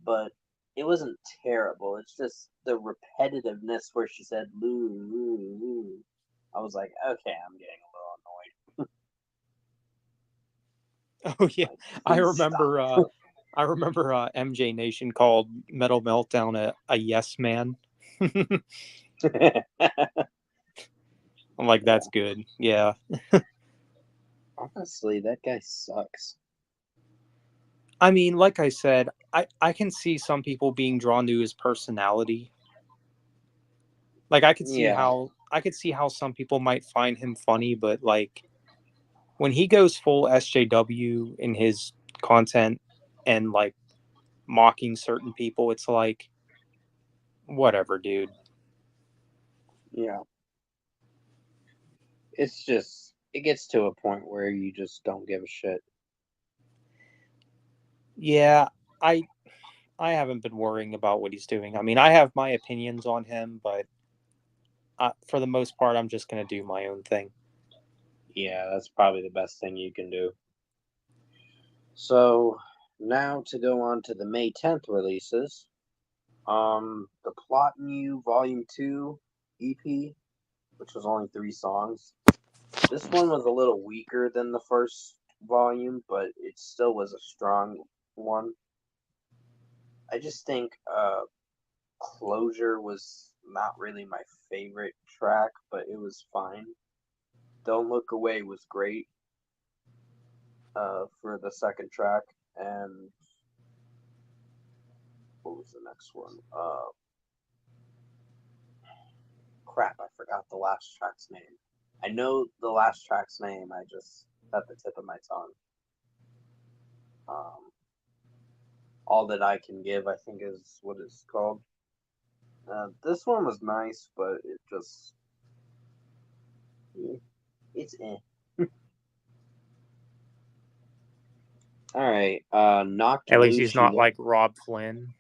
but it wasn't terrible. It's just the repetitiveness where she said "loo loo loo." I was like, okay, I'm getting a little annoyed. Oh yeah, Like, I please remember. stop. I remember MJ Nation called Metal Meltdown a yes man. I'm like, that's good. Yeah. Honestly, that guy sucks. I mean, like I said, I can see some people being drawn to his personality. Like I could see Yeah, how some people might find him funny, but like when he goes full SJW in his content and like mocking certain people, it's like whatever, dude. yeah. It's just it gets to a point where you just don't give a shit. Yeah, I I haven't been worrying about what he's doing. I mean, I have my opinions on him, but for the most part, I'm just going to do my own thing. Yeah, that's probably the best thing you can do. So now to go on to the May 10th releases. The Plotting You Volume 2 EP, which was only 3 songs. This one was a little weaker than the first volume, but it still was a strong one. I just think Closure was not really my favorite track, but it was fine. Don't Look Away was great for the second track, and what was the next one? Crap, I forgot the last track's name. I know the last track's name, I just at the tip of my tongue. All That I Can Give, I think is what it's called. This one was nice, but it just it's eh. All right, Knocked At least he's Loose. You not won't. like Rob Flynn.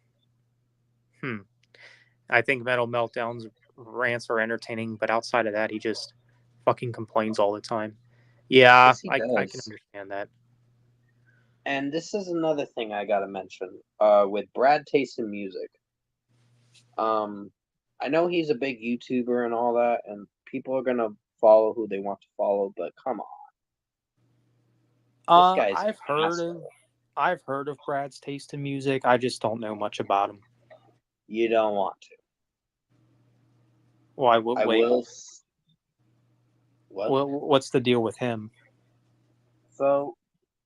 I think Metal Meltdown's rants are entertaining, but outside of that, he just fucking complains all the time. Yeah, Yes, he I can does. understand that. And this is another thing I gotta mention. With Brad Taste in Music. I know he's a big YouTuber and all that, and people are gonna follow who they want to follow, but come on, this guy's an asshole. I've heard of Brad's taste in music. I just don't know much about him. You don't want to. Why? I Wait. will. What? What's the deal with him? So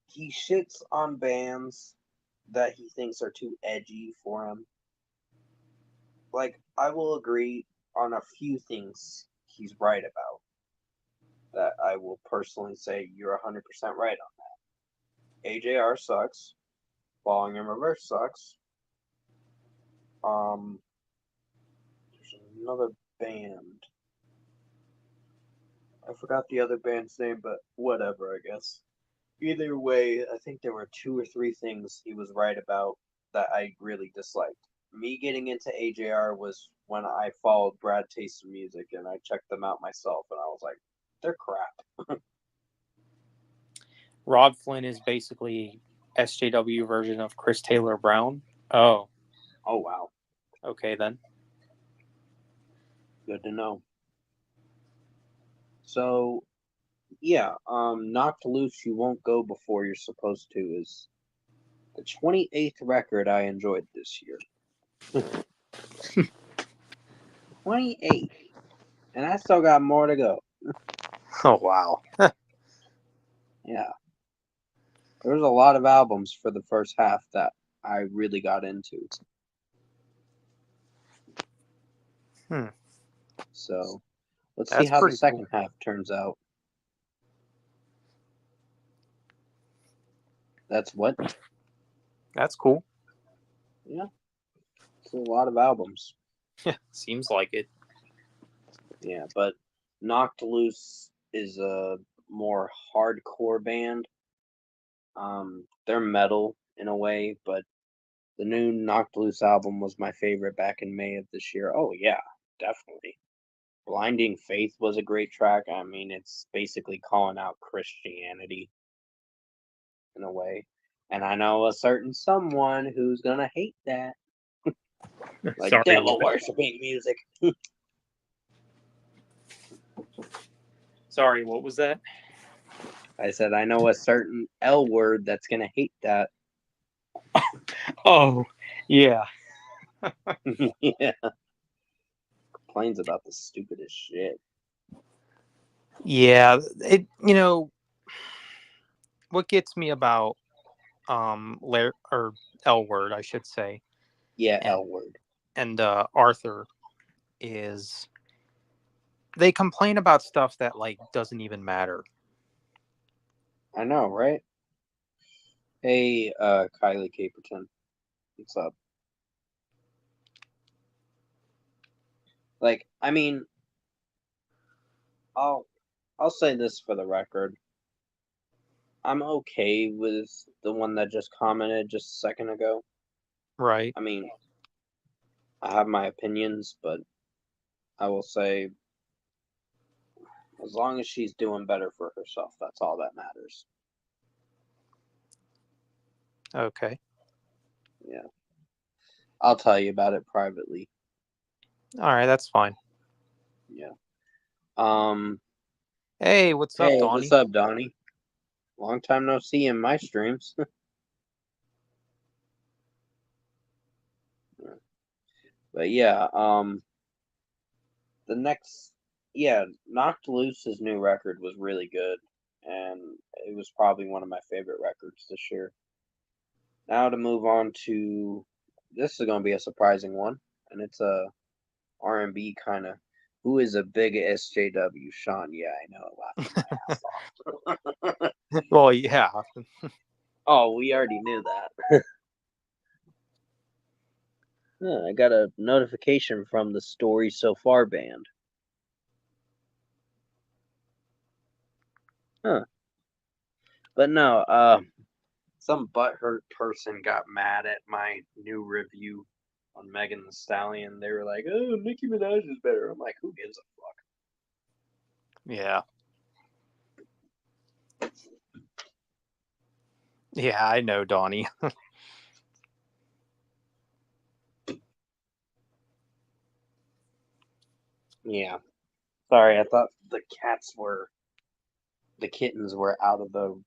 he shits on bands that he thinks are too edgy for him. Like, I will agree on a few things he's right about. That I will personally say you're 100% right on that. AJR sucks. Falling in Reverse sucks. There's another band. I forgot the other band's name, but whatever, I guess. Either way, I think there were 2 or 3 things he was right about that I really disliked. Me getting into AJR was when I followed Brad Taste of Music and I checked them out myself, and I was like, they're crap. Rob Flynn is basically SJW version of Chris Taylor Brown. Oh, Oh, wow. okay then. Good to know. So, yeah, Knocked Loose You Won't Go Before You're Supposed to is the 28th record I enjoyed this year. 28. And I still got more to go. Oh wow. Yeah. There was a lot of albums for the first half that I really got into. So let's see That's how the pretty cool. second half turns out. That's what? That's cool. Yeah. It's a lot of albums. Seems like it. Yeah, but Knocked Loose is a more hardcore band. They're metal in a way, but the new Knocked Loose album was my favorite back in May of this year. Oh yeah, definitely. Blinding Faith was a great track. I mean, it's basically calling out Christianity in a way. And I know a certain someone who's gonna hate that. Like Sorry. devil worshipping music. Sorry. What was that? I said I know a certain L word that's gonna hate that. Oh, yeah. Yeah. Complains about the stupidest shit. Yeah. It. What gets me about or L word, I should say, Yeah, and L word. Arthur is they complain about stuff that like doesn't even matter. I know, right? Hey, Kylie Caperton. What's up? Like, I mean, I'll I'll say this for the record. I'm okay with the one that just commented just a second ago. Right. I mean, I have my opinions, but I will say as long as she's doing better for herself, that's all that matters. Okay. Yeah. I'll tell you about it privately. All right, that's fine. Yeah. Um. Hey, what's up, Hey, what's Donnie? up, Donnie? Long time no see in my streams. But yeah. The next, yeah, Knocked Loose's new record was really good, and it was probably one of my favorite records this year. Now to move on to, this is going to be a surprising one, and it's a R&B kind of. Who is a big SJW? Sean, yeah, I know, laughing my ass off. Well, yeah. Oh, we already knew that. Yeah, I got a notification from the Story So Far band. Huh. But no, some butthurt person got mad at my new review on Megan Thee Stallion. They were like, "Oh, Nicki Minaj is better." I'm like, "Who gives a fuck?" Yeah. Yeah, I know, Donnie. Yeah. Sorry, I thought the kittens were out of the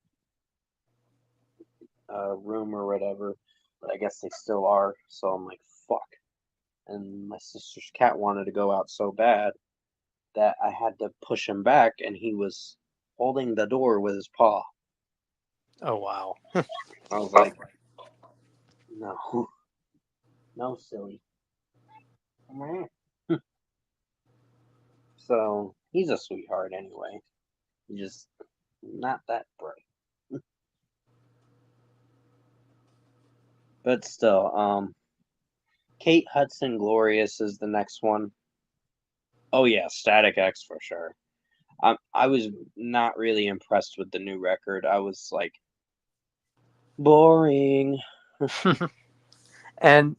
room or whatever, but I guess they still are. So I'm like, fuck. And my sister's cat wanted to go out so bad that I had to push him back, and he was holding the door with his paw. Oh, wow. I was like, no, no, silly. So he's a sweetheart anyway. He's just not that bright. But still, Kate Hudson Glorious is the next one. Oh yeah, Static X for sure. I was not really impressed with the new record. I was like, boring. And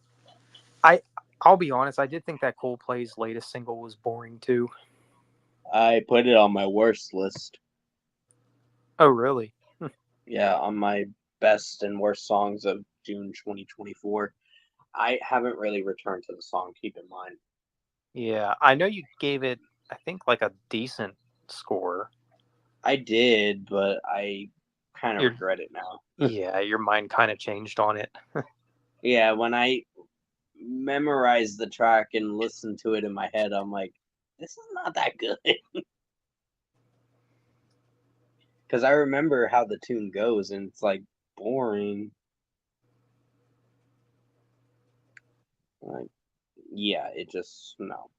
I'll be honest, I did think that Coldplay's latest single was boring too. I put it on my worst list. Oh, really? Yeah, on my best and worst songs of June 2024. I haven't really returned to the song, keep in mind. Yeah, I know you gave it, I think, like a decent score. I did, but I kind of Your regret it now. Yeah, your mind kind of changed on it. Yeah, when I memorize the track and listen to it in my head, I'm like, this is not that good. Because I remember how the tune goes, and it's like boring. Like, yeah, it just no.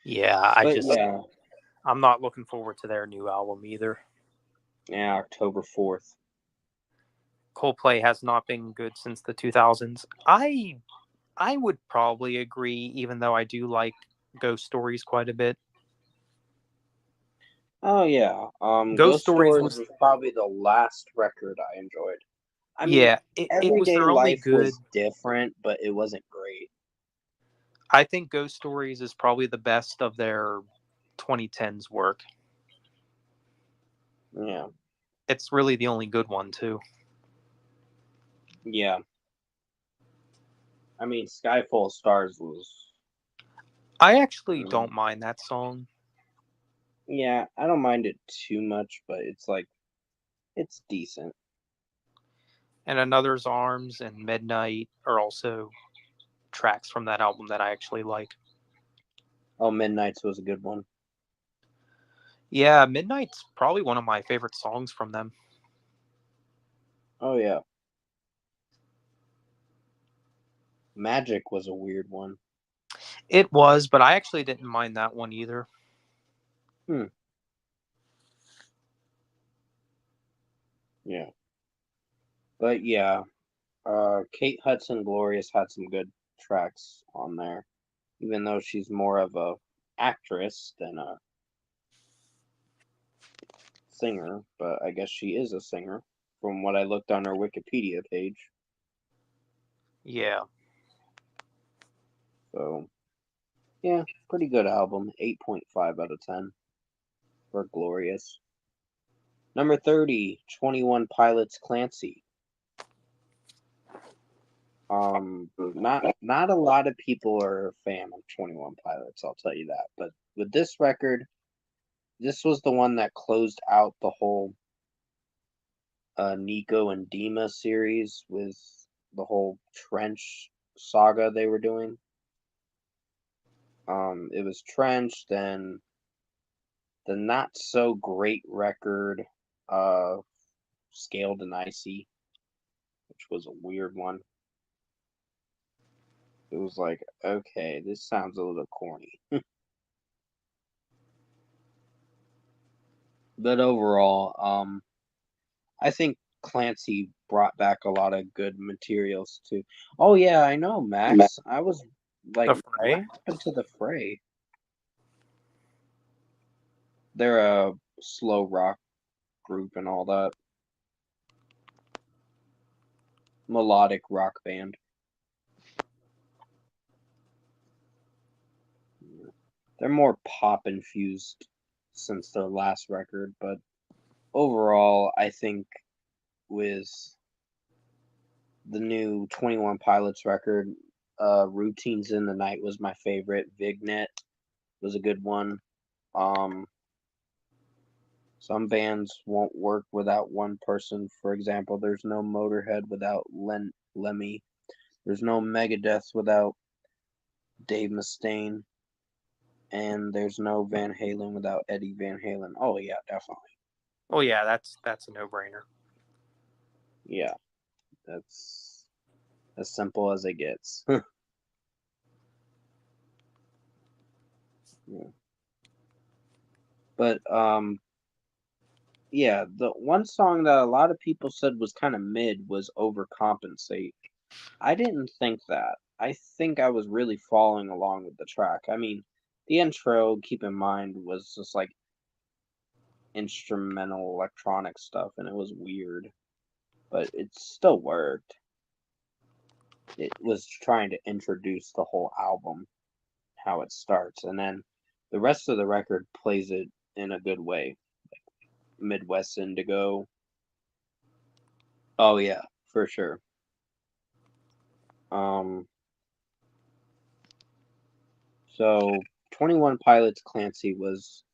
Yeah, But yeah, I'm not looking forward to their new album either. yeah, October 4th. Coldplay has not been good since the 2000s. I would probably agree, even though I do like Ghost Stories quite a bit. Oh yeah, Ghost Ghost Stories Stories was, was probably the last record I enjoyed. I mean, yeah, it was Everyday their only Life good. was different, but it wasn't great. I think Ghost Stories is probably the best of their 2010s work. Yeah, It's really the only good one too. yeah. I mean, Sky Full of Stars was. I actually Mm, don't mind that song. yeah, I don't mind it too much, but it's like it's decent. And Another's Arms and Midnight are also tracks from that album that I actually like. Oh, Midnight's was a good one. Yeah, Midnight's probably one of my favorite songs from them. Oh yeah, Magic was a weird one. It was, but I actually didn't mind that one either. Hmm. Yeah, but yeah, Kate Hudson Glorious had some good tracks on there, even though she's more of a actress than a singer. But I guess she is a singer, from what I looked on her Wikipedia page. Yeah. So yeah, pretty good album. 8.5 out of 10 for Glorious. Number 30, 21 Pilots Clancy. Not a lot of people are a fan of 21 Pilots, I'll tell you that. But with this record, this was the one that closed out the whole Nico and Dima series with the whole Trench saga they were doing. It was Trench, then the not so great record, Scaled and Icy, which was a weird one. It was like, okay, this sounds a little corny. But overall, I think Clancy brought back a lot of good materials too. Oh yeah, I know, Max. I was like, The Fray? what happened to the Fray? They're a slow rock group and all that. Melodic rock band. They're more pop infused since their last record, but overall, I think with the new 21 Pilots record, Routines in the Night was my favorite. Vignet was a good one. Some bands won't work without one person. For example, there's no Motorhead without Lemmy. There's no Megadeth without Dave Mustaine. And there's no Van Halen without Eddie Van Halen. Oh yeah, definitely. Oh yeah, that's a no-brainer. Yeah, that's as simple as it gets. Yeah. But yeah, the one song that a lot of people said was kind of mid was Overcompensate. I didn't think that. I think I was really following along with the track. I mean, the intro, keep in mind, was just like instrumental electronic stuff, and it was weird, but it still worked. It was trying to introduce the whole album, how it starts, and then the rest of the record plays it in a good way. Midwest Indigo. Oh yeah, for sure. So 21 Pilots Clancy was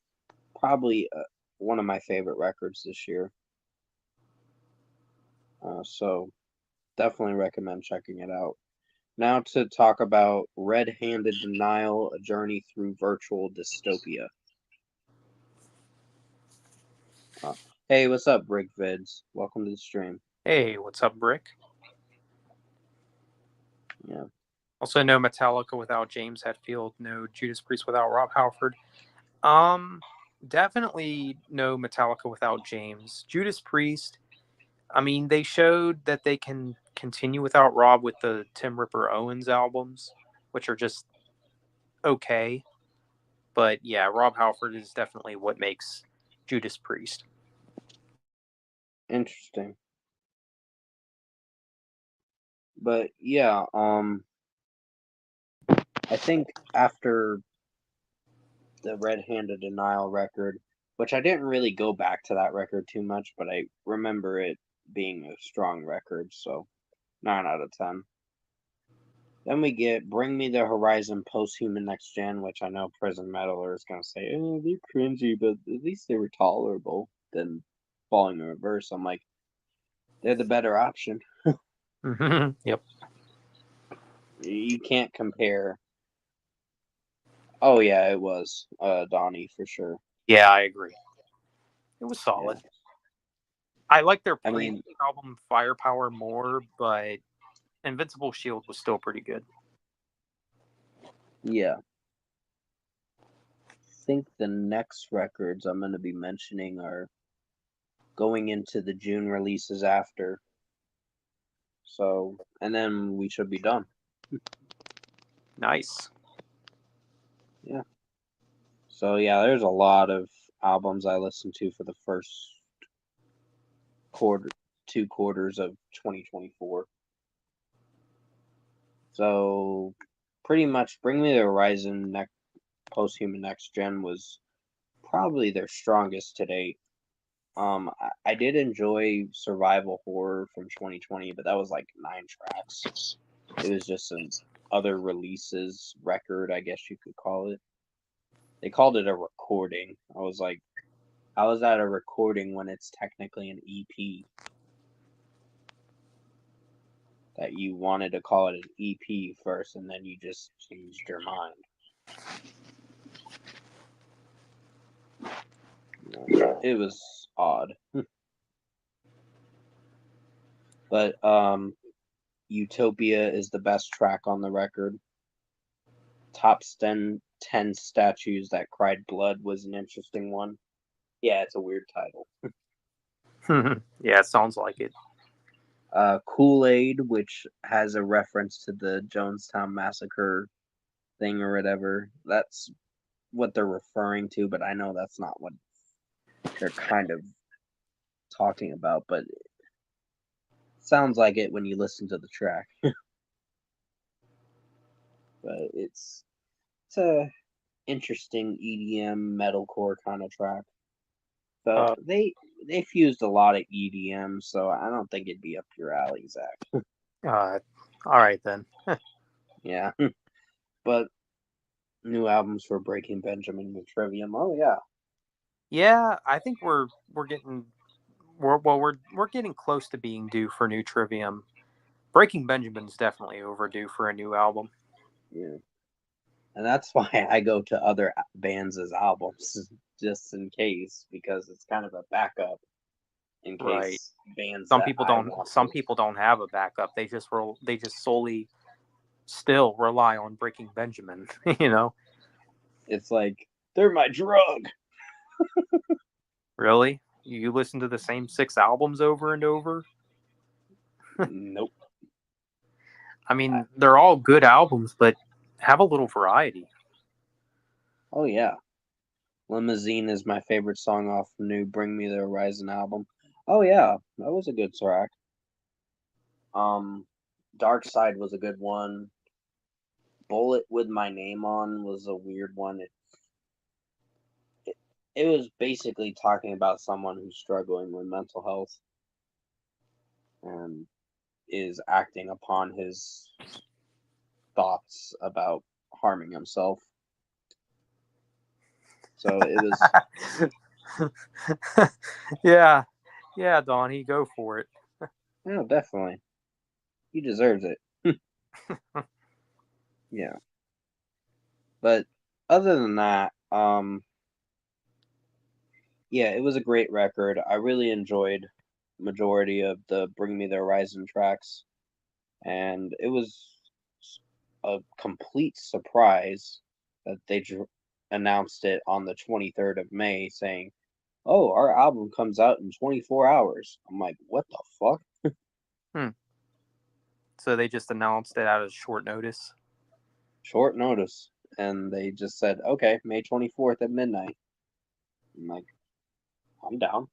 probably one of my favorite records this year. So definitely recommend checking it out. Now to talk about Red Handed Denial, A Journey Through Virtual Dystopia. Hey, what's up, Brick Vids? Welcome to the stream. Hey, what's up, Brick? Yeah. Also, no Metallica without James Hetfield. No Judas Priest without Rob Halford. Definitely no Metallica without James. Judas Priest. I mean, they showed that they can continue without Rob with the Tim Ripper Owens albums, which are just okay. But yeah, Rob Halford is definitely what makes Judas Priest. Interesting. But yeah, I think after the Red Handed Denial record, which I didn't really go back to that record too much, but I remember it being a strong record, so 9 out of 10. Then we get Bring Me the Horizon Posthuman Next Gen, which I know Prison Meddler is going to say, they're cringy, but at least they were tolerable than Falling in Reverse. I'm like, they're the better option. Yep. You can't compare. Oh, yeah, it was Donnie for sure. Yeah, I agree. It was solid. Yeah. I like their previous album Firepower more, but Invincible Shield was still pretty good. Yeah. I think the next records I'm going to be mentioning are going into the June releases after. So, and then we should be done. Nice. Yeah. So, yeah, there's a lot of albums I listened to for the first two quarters of 2024. So, pretty much Bring Me the Horizon Posthuman Next Gen was probably their strongest to date. I did enjoy Survival Horror from 2020, but that was like 9 tracks. It was just an other releases record, I guess you could call it. They called it a recording. I was like, how is that a recording when it's technically an EP? That you wanted to call it an EP first, and then you just changed your mind. It was odd. But Utopia is the best track on the record. Top 10 statues that cried blood was an interesting one. Yeah, it's a weird title. Yeah, it sounds like it. Kool-Aid, which has a reference to the Jonestown Massacre thing or whatever. That's what they're referring to, but I know that's not what they're kind of talking about, but it sounds like it when you listen to the track. But it's a interesting EDM metalcore kind of track. So they fused a lot of EDM, so I don't think it'd be up your alley, Zach. All right then. Yeah. But new albums for Breaking Benjamin with Trivium. Oh yeah. Yeah, I think we're getting we're getting close to being due for new Trivium. Breaking Benjamin's definitely overdue for a new album. Yeah. And that's why I go to other bands' albums just in case, because it's kind of a backup in Right. case bands Some that people I don't. want Some to. people don't have a backup. They just solely still rely on Breaking Benjamin. You know. It's like they're my drug. Really? You listen to the same 6 albums over and over? Nope. I mean, they're all good albums, but have a little variety. Oh yeah. Limousine is my favorite song off the new Bring Me the Horizon album. Oh yeah, that was a good track. Dark Side was a good one. Bullet with My Name on was a weird one. It was basically talking about someone who's struggling with mental health and is acting upon his thoughts about harming himself. So it was. Yeah, yeah, Donnie, go for it. Yeah, definitely. He deserves it. Yeah. But other than that, yeah, it was a great record. I really enjoyed majority of the Bring Me the Horizon tracks, and it was a complete surprise that they announced it on the 23rd of May, saying, "Oh, our album comes out in 24 hours." I'm like, "What the fuck?" Hmm. So they just announced it out of short notice. Short notice, and they just said, "Okay, May 24th at midnight." I'm like, "I'm down."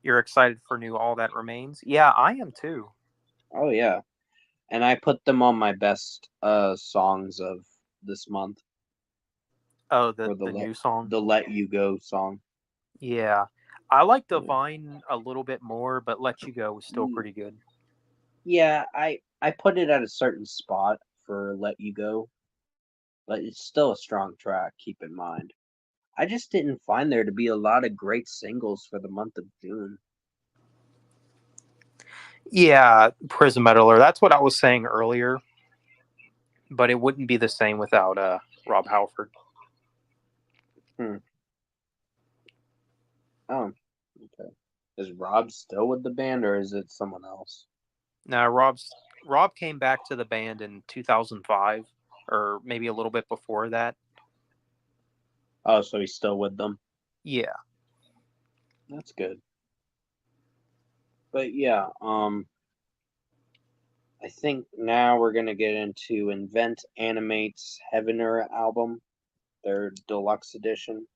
You're excited for new All That Remains? Yeah, I am too. Oh yeah, and I put them on my best songs of this month Oh, for the new song. the Let You Go song. Yeah, I like Yeah. Divine a little bit more, but Let You Go was still pretty good. Yeah, I put it at a certain spot for Let You Go, but it's still a strong track, keep in mind. I just didn't find there to be a lot of great singles for the month of June. Yeah, Prison Meddler. That's what I was saying earlier, but it wouldn't be the same without Rob Halford. Hmm. Oh, okay. Is Rob still with the band or is it someone else? Now, Rob came back to the band in 2005, or maybe a little bit before that. Oh, so he's still with them. Yeah. That's good. But yeah, I think now we're gonna get into Invent Animate's Heavener album, their deluxe edition.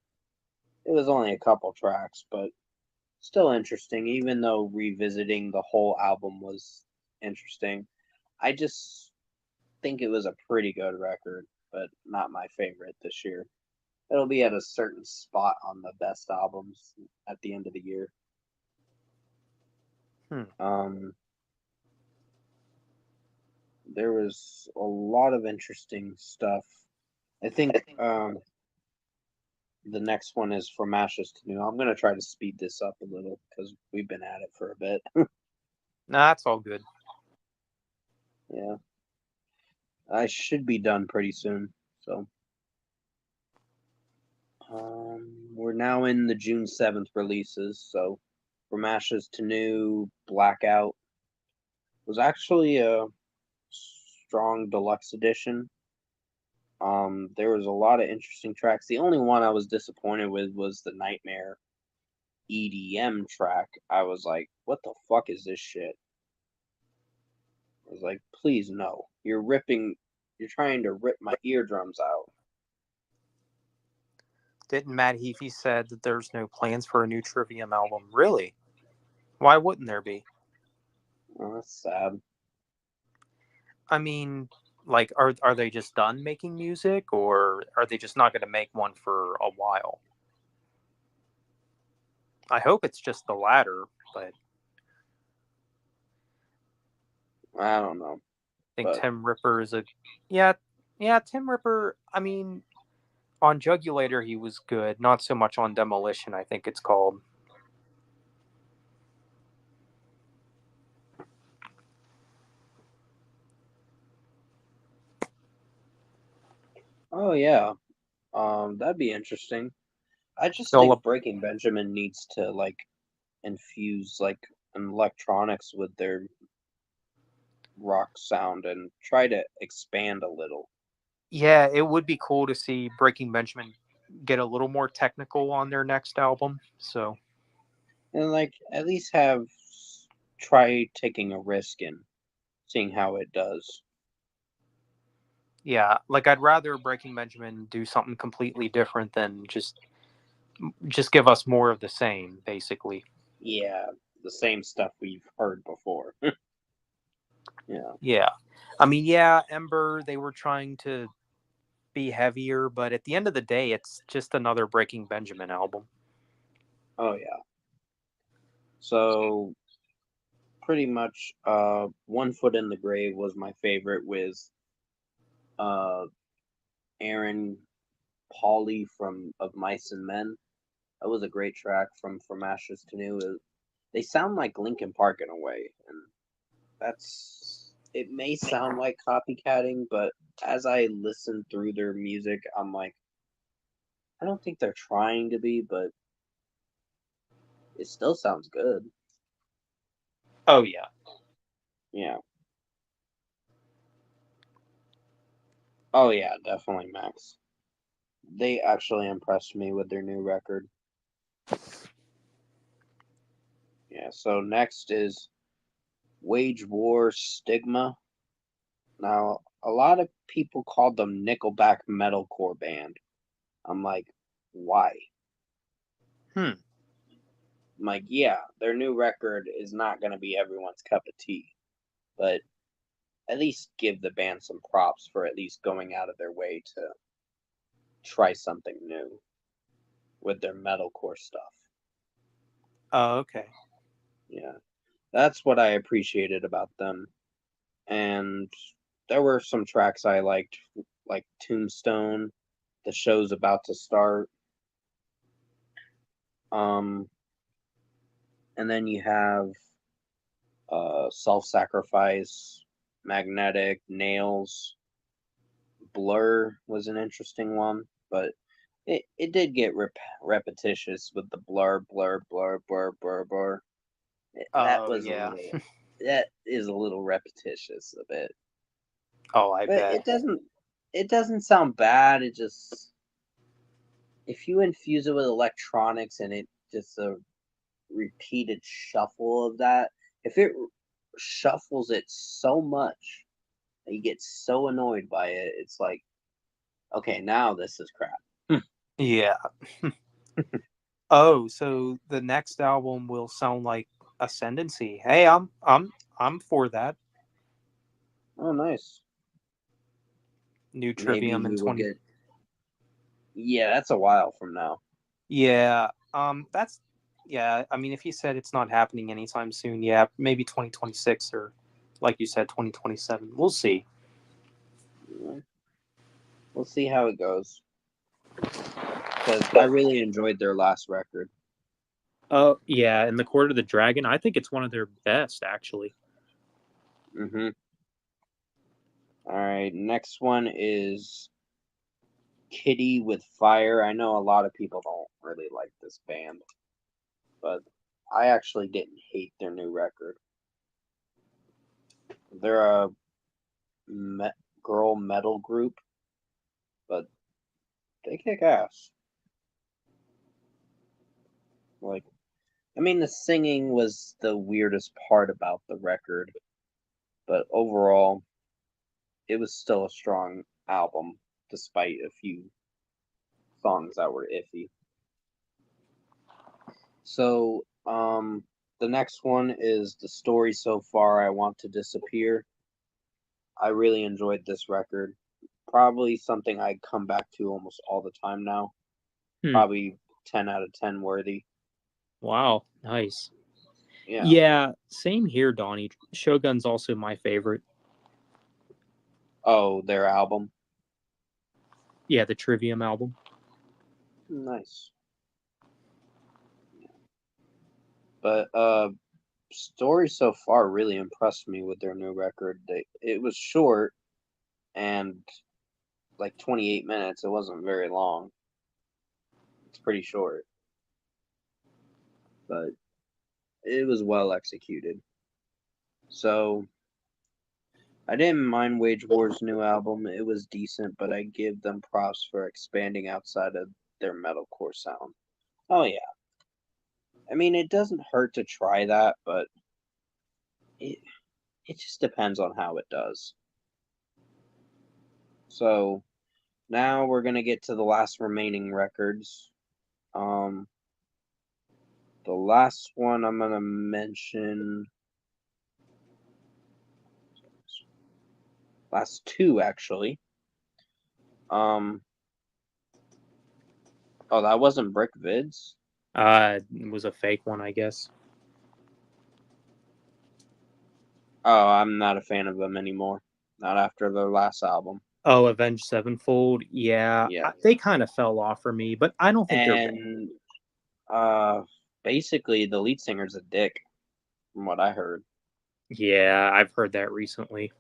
It was only a couple tracks, but still interesting, even though revisiting the whole album was interesting. I just think it was a pretty good record, but not my favorite this year. It'll be at a certain spot on the best albums at the end of the year. There was a lot of interesting stuff. I think the next one is From Ashes to New. I'm gonna try to speed this up a little because we've been at it for a bit. Nah, that's all good. Yeah, I should be done pretty soon. So, we're now in the June 7th releases. So, From Ashes to New, Blackout was actually a strong deluxe edition. There was a lot of interesting tracks. The only one I was disappointed with was the Nightmare EDM track. I was like, what the fuck is this shit? I was like, please no. You're trying to rip my eardrums out. Didn't Matt Heafy said that there's no plans for a new Trivium album? Really? Why wouldn't there be? Oh, that's sad. I mean, like, are they just done making music, or are they just not going to make one for a while? I hope it's just the latter, but I don't know. I think But Tim Ripper is yeah. Tim Ripper. I mean, on Jugulator he was good, not so much on Demolition, I think it's called. oh yeah, that'd be interesting. I just Philip. think Breaking Benjamin needs to like infuse like an electronics with their rock sound and try to expand a little. Yeah, it would be cool to see Breaking Benjamin get a little more technical on their next album. So And like at least have try taking a risk and seeing how it does. yeah, like I'd rather Breaking Benjamin do something completely different than just give us more of the same, basically. Yeah, the same stuff we've heard before. Yeah. Yeah. I mean, yeah, Ember, they were trying to be heavier, but at the end of the day, it's just another Breaking Benjamin album. Oh yeah. So pretty much One Foot in the Grave was my favorite with uh Aaron Pauli from Of Mice and Men. That was a great track from Ashes to New. They sound like Linkin Park in a way, and it may sound like copycatting, but as I listen through their music, I'm like, I don't think they're trying to be, but it still sounds good. Oh, yeah. Yeah. Oh yeah, definitely Max. They actually impressed me with their new record. Yeah, so next is Wage War Stigma. Now, a lot of people called them Nickelback metalcore band. I'm like, why? Hmm. I'm like, yeah, their new record is not going to be everyone's cup of tea, but at least give the band some props for at least going out of their way to try something new with their metalcore stuff. Oh, okay. Yeah, that's what I appreciated about them. And there were some tracks I liked, like Tombstone, The Show's About to Start. Um, and then you have Self Sacrifice, Magnetic, Nails, Blur was an interesting one, but it did get repetitious with the blur, blur, blur, blur, blur, blur. That Oh, was a yeah. little, that is a little repetitious a bit, Oh, I but bet. it doesn't sound bad. It just, if you infuse it with electronics and it just a repeated shuffle of that, if it shuffles it so much that you get so annoyed by it, it's like, okay, now this is crap. Yeah. Oh, so the next album will sound like Ascendancy. Hey, I'm for that. Oh, nice. New Maybe Trivium in we will 20. get Yeah, that's a while from now. Yeah, that's yeah. I mean, if he said it's not happening anytime soon, yeah, maybe 2026 or, like you said, 2027. We'll see. Yeah, we'll see how it goes. Because I really enjoyed their last record. Oh yeah, and the Court of the Dragon, I think it's one of their best actually. Mm-hmm. All right, next one is Kitty with Fire. I know a lot of people don't really like this band, but I actually didn't hate their new record. They're a girl metal group, but they kick ass. Like, I mean, the singing was the weirdest part about the record, but overall, it was still a strong album, despite a few songs that were iffy. So, the next one is The Story So Far I Want to Disappear. I really enjoyed this record. Probably something I come back to almost all the time now. Hmm. Probably 10 out of 10 worthy. Wow, nice. Yeah. Yeah, same here, Donnie. Shogun's also my favorite. Oh, their album. Yeah, the Trivium album. Nice. But Story So Far really impressed me with their new record. It was short and like 28 minutes. It wasn't very long. It's pretty short, but it was well executed. So I didn't mind Wage War's new album. It was decent, but I give them props for expanding outside of their metalcore sound. Oh yeah. I mean, it doesn't hurt to try that, but it it just depends on how it does. So now we're gonna get to the last remaining records. Um, the last one I'm gonna mention, last two actually. Um, oh, that wasn't Brick Vids. It was a fake one, I guess. Oh, I'm not a fan of them anymore. Not after their last album. Oh, Avenged Sevenfold. Yeah, Yeah, they kind of fell off for me, but I don't think they're bad. and uh, basically the lead singer's a dick, from what I heard. Yeah, I've heard that recently.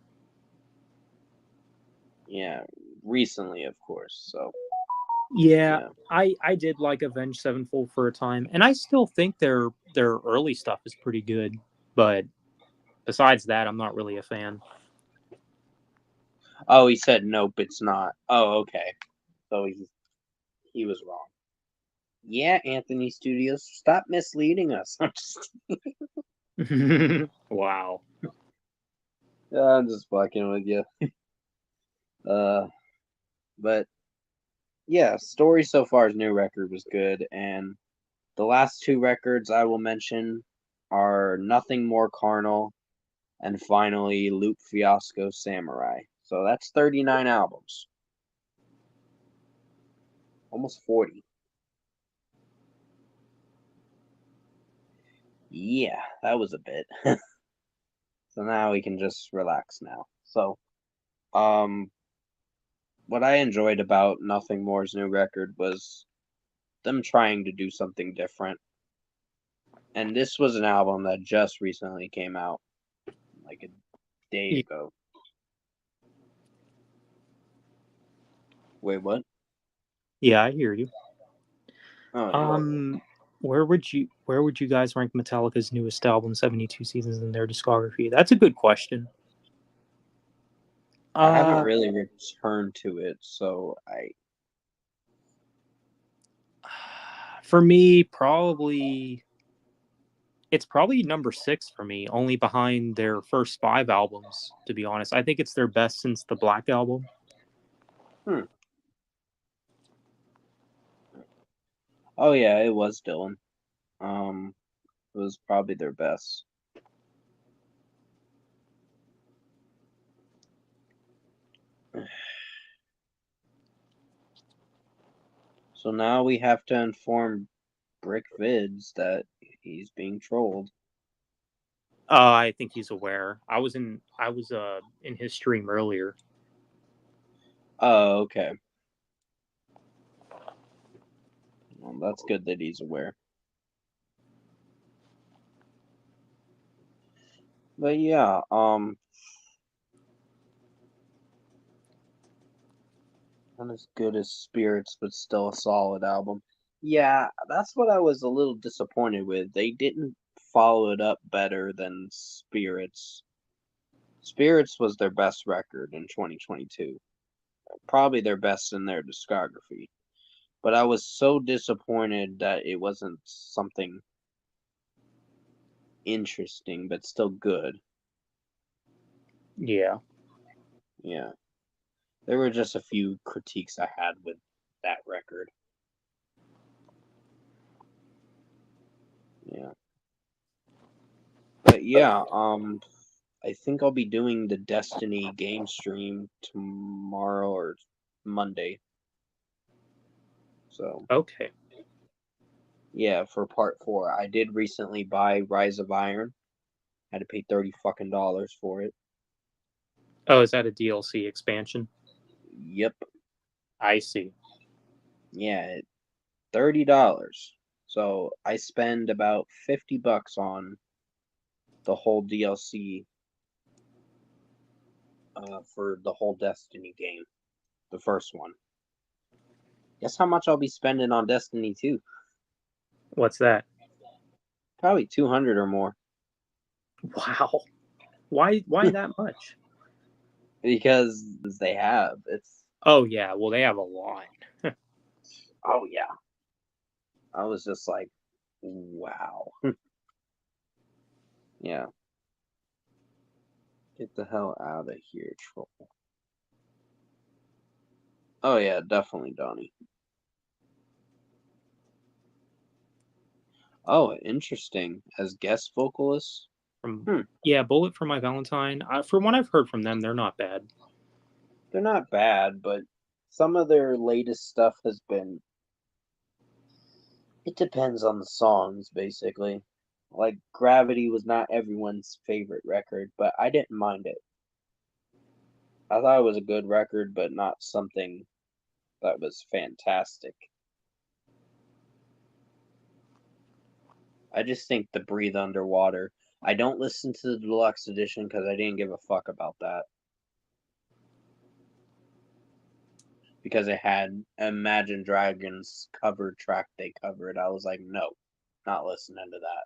Yeah, recently, of course. So Yeah, yeah. I did like Avenged Sevenfold for a time, and I still think their early stuff is pretty good. But besides that, I'm not really a fan. Oh, he said nope, it's not. Oh, okay. So he was wrong. Yeah, Anthony Studios, stop misleading us. Wow. I'm just fucking with you. Uh, but yeah, Story So Far's new record was good, and the last two records I will mention are Nothing More Carnal and finally Loop Fiasco Samurai. So that's 39 albums, almost 40. Yeah, that was a bit. So now we can just relax now. So, um, what I enjoyed about Nothing More's new record was them trying to do something different. And this was an album that just recently came out, like a day ago. Wait, what? Yeah, I hear you. Oh yeah. Um, where would you guys rank Metallica's newest album, 72 Seasons, in their discography? That's a good question. I haven't Uh, really returned to it, so I for me, probably it's probably number 6 for me, only behind their first 5 albums. To be honest, I think it's their best since the Black Album. hmm. Oh yeah, it was Dylan. It was probably their best. So now we have to inform Brick Vids that he's being trolled. I think he's aware. I was in his stream earlier. Oh, okay. Well, that's good that he's aware. But yeah, not as good as Spirits, but still a solid album. Yeah, that's what I was a little disappointed with. They didn't follow it up better than Spirits. Spirits was their best record in 2022. Probably their best in their discography. But I was so disappointed that it wasn't something interesting, but still good. Yeah. Yeah. There were just a few critiques I had with that record. Yeah. But yeah, I think I'll be doing the Destiny game stream tomorrow or Monday. So Okay. yeah, for part 4. I did recently buy Rise of Iron. Had to pay $30 for it. Oh, is that a DLC expansion? Yep. I see. Yeah, $30. So I spend about $50 on the whole DLC for the whole Destiny game, the first one. Guess how much I'll be spending on Destiny 2? What's that? Probably 200 or more. Wow. Why that much? Because they have. It's Oh yeah, well they have a lot. oh yeah. I was just like, wow. Yeah. Get the hell out of here, troll. Oh yeah, definitely Donnie. Oh, interesting. As guest vocalist? From Hmm. Yeah, Bullet for My Valentine. From what I've heard from them, they're not bad. They're not bad, but some of their latest stuff has been. It depends on the songs, basically. Like Gravity was not everyone's favorite record, but I didn't mind it. I thought it was a good record, but not something that was fantastic. I just think the Breathe Underwater. I don't listen to the deluxe edition because I didn't give a fuck about that. Because it had Imagine Dragons cover track they covered. I was like, no, not listening to that.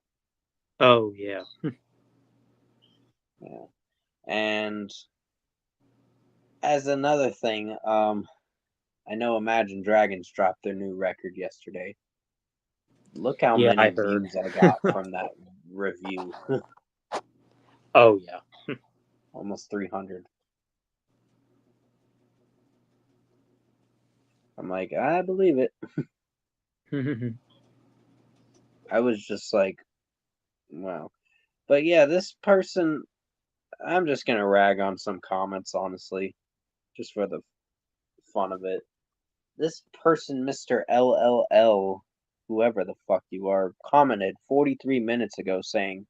Oh yeah. Yeah. And as another thing, I know Imagine Dragons dropped their new record yesterday. Look how Yeah, I many heard. views I got from that review. Oh yeah. Almost 300. I'm like, I believe it. I was just like, wow. But yeah, this person, I'm just going to rag on some comments, honestly, just for the fun of it. This person, Mr. LLL, whoever the fuck you are, commented 43 minutes ago saying,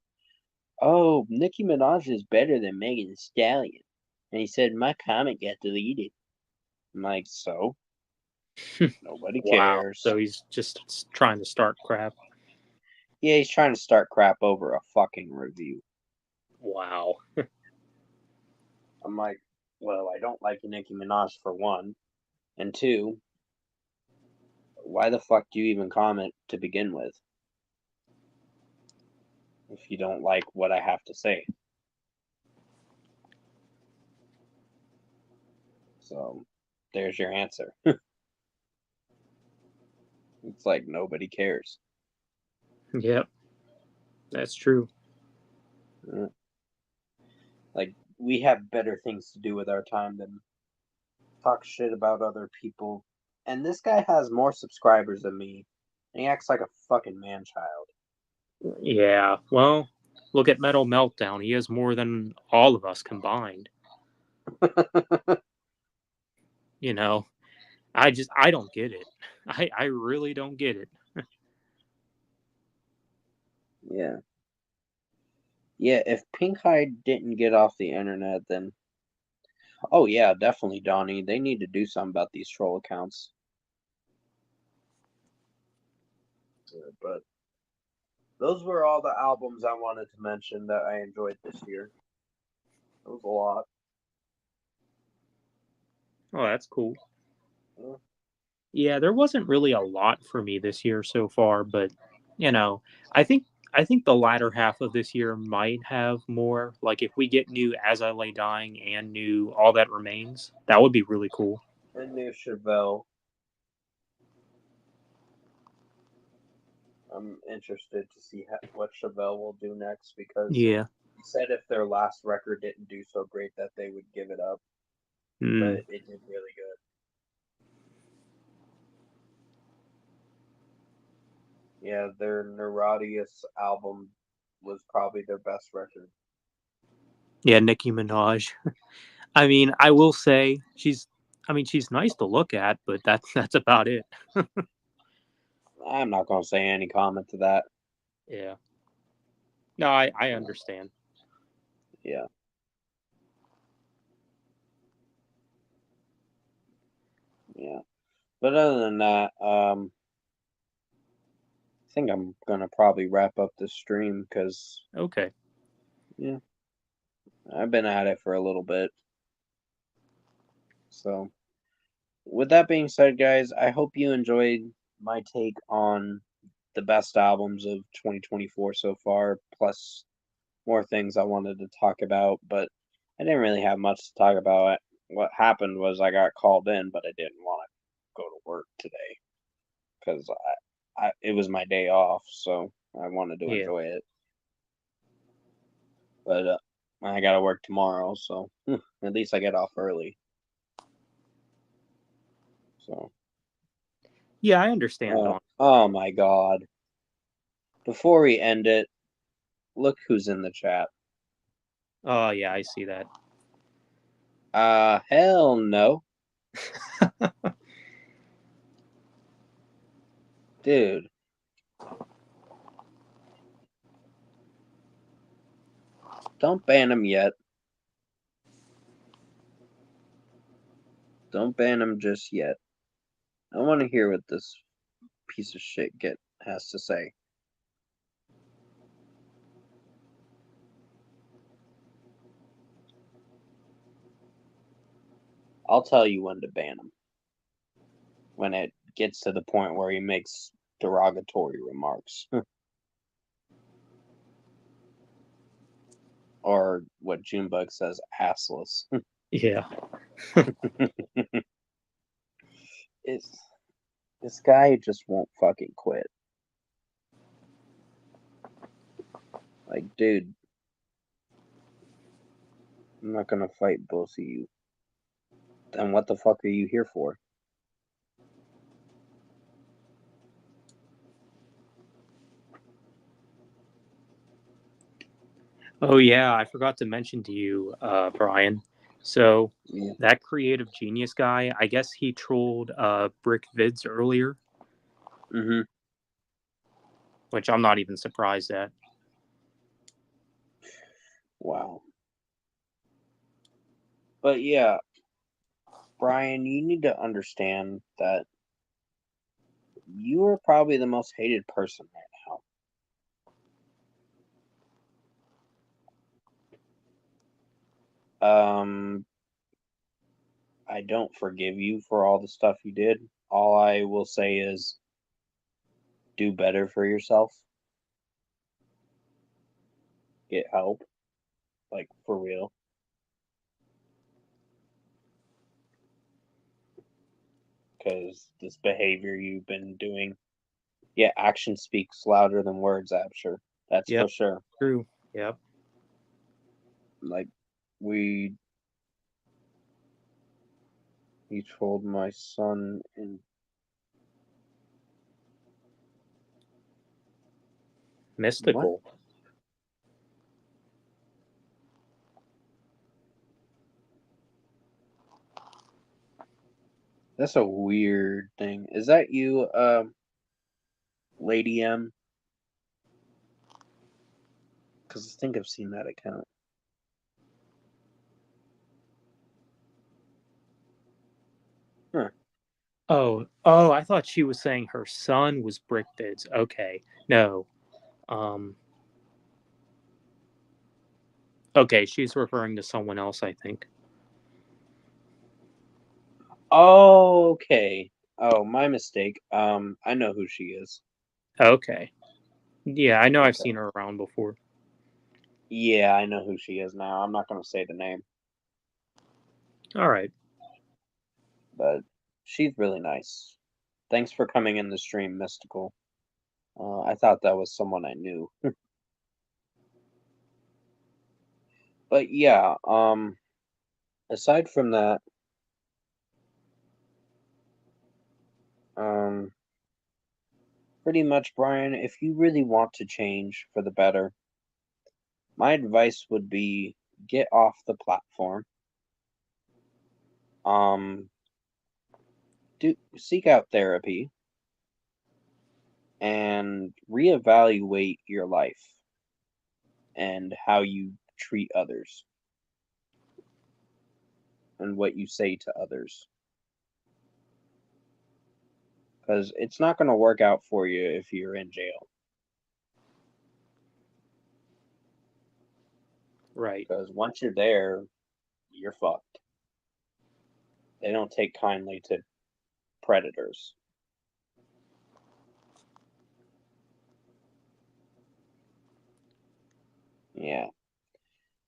oh, Nicki Minaj is better than Megan Thee Stallion. And he said, my comment got deleted. I'm like, so? Nobody Wow. cares. So he's just trying to start crap. Yeah, he's trying to start crap over a fucking review. Wow. I'm like, well, I don't like Nicki Minaj for one. And two, why the fuck do you even comment to begin with? If you don't like what I have to say. So, there's your answer. It's like nobody cares. Yep. That's true. Like, we have better things to do with our time than talk shit about other people. And this guy has more subscribers than me. And he acts like a fucking man child. Yeah. Well, look at Metal Meltdown. He has more than all of us combined. You know, I don't get it. I really don't get it. Yeah. Yeah, if Pink Eye didn't get off the internet, then oh yeah, definitely Donnie. They need to do something about these troll accounts. But those were all the albums I wanted to mention that I enjoyed this year. It was a lot. Oh, that's cool. Yeah. Yeah, there wasn't really a lot for me this year so far, but you know, I think I think the latter half of this year might have more. Like if we get new As I Lay Dying and new All That Remains, that would be really cool. And new Chevelle. I'm interested to see what Chevelle will do next because Yeah. he said if their last record didn't do so great that they would give it up, but Mm. it did really good. Yeah, their Neurotius album was probably their best record. Yeah, Nicki Minaj. I mean, I will say she's nice to look at, but that's about it. I'm not gonna say any comment to that. Yeah. No, I understand. Yeah, yeah. But other than that, I think I'm gonna probably wrap up this stream because Okay. yeah, I've been at it for a little bit. So, with that being said, guys, I hope you enjoyed my take on the best albums of 2024 so far, plus more things I wanted to talk about, but I didn't really have much to talk about. What happened was I got called in, but I didn't want to go to work today because it was my day off, so I wanted to Yeah. enjoy it. But I got to work tomorrow, so at least I get off early. So, Yeah, I understand, Don. oh my God! Before we end it, look who's in the chat. Oh, yeah, I see that. Hell no, dude. Don't ban him yet. Don't ban him just yet. I want to hear what this piece of shit has to say. I'll tell you when to ban him. When it gets to the point where he makes derogatory remarks. Or what Junebug says, assless. Yeah. It's, this guy just won't fucking quit. Like, dude, I'm not gonna fight both of you. Then what the fuck are you here for? Oh yeah, I forgot to mention to you, Brian. So Yeah. that creative genius guy, I guess he trolled Brick Vids earlier, Mm-hmm. which I'm not even surprised at. Wow. But yeah, Brian, you need to understand that you are probably the most hated person right now. I don't forgive you for all the stuff you did. All I will say is do better for yourself. Get help. Like, for real. Because this behavior you've been doing, yeah, action speaks louder than words, Absher. That's for Yep, sure. true. Yep. Like, we. He told my son in. What? Mystical. That's a weird thing. Is that you, Lady M? Because I think I've seen that account. Huh. Oh, I thought she was saying her son was BrickVids. Okay. No. Okay, she's referring to someone else, I think. Oh, okay. Oh, my mistake. I know who she is. Okay. Yeah, I know I've Okay. seen her around before. Yeah, I know who she is now. I'm not gonna say the name, All right. but she's really nice. Thanks for coming in the stream, Mystical. I thought that was someone I knew. But yeah, aside from that, um, pretty much, Brian, if you really want to change for the better, my advice would be get off the platform. Seek out therapy and reevaluate your life and how you treat others and what you say to others. Because it's not going to work out for you if you're in jail. Right. Because once you're there, you're fucked. They don't take kindly to predators. Yeah.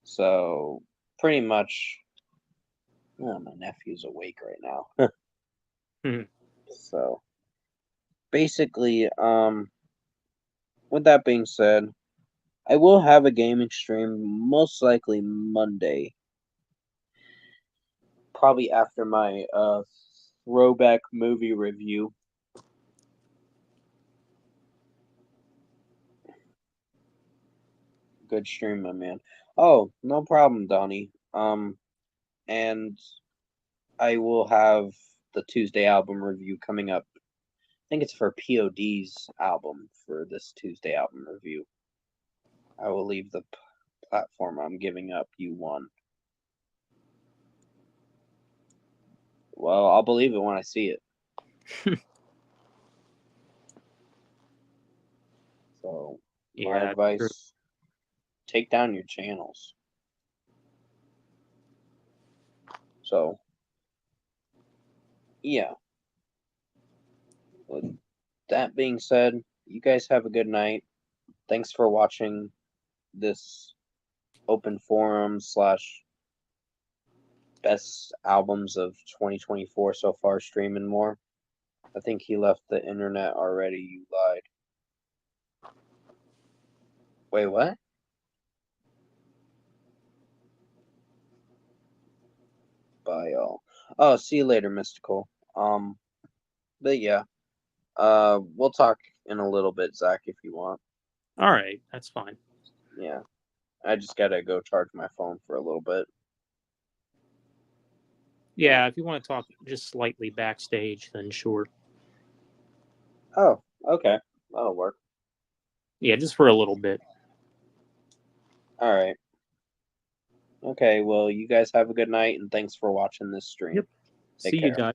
So pretty much, oh, my nephew's awake right now. So basically, with that being said, I will have a gaming stream most likely Monday, probably after my throwback movie review. Good stream, my man. Oh, no problem, Donnie. And I will have the Tuesday album review coming up. I think it's for POD's album for this Tuesday album review. I will leave the platform I'm giving up. You won. Well, I'll believe it when I see it. So, my Yeah. True. advice, take down your channels. So, yeah. With that being said, you guys have a good night. Thanks for watching this open forum / best albums of 2024 so far stream and more. I think he left the internet already. You lied. Wait, what? Bye, y'all. Oh, see you later, Mystical. But yeah, we'll talk in a little bit, Zach, if you want. All right. That's fine. Yeah, I just gotta go charge my phone for a little bit. Yeah. If you want to talk just slightly backstage, then sure. Oh, okay, that'll work. Yeah, just for a little bit. All right. Okay, well, you guys have a good night, and thanks for watching this stream. Yep. Take See you care. guys.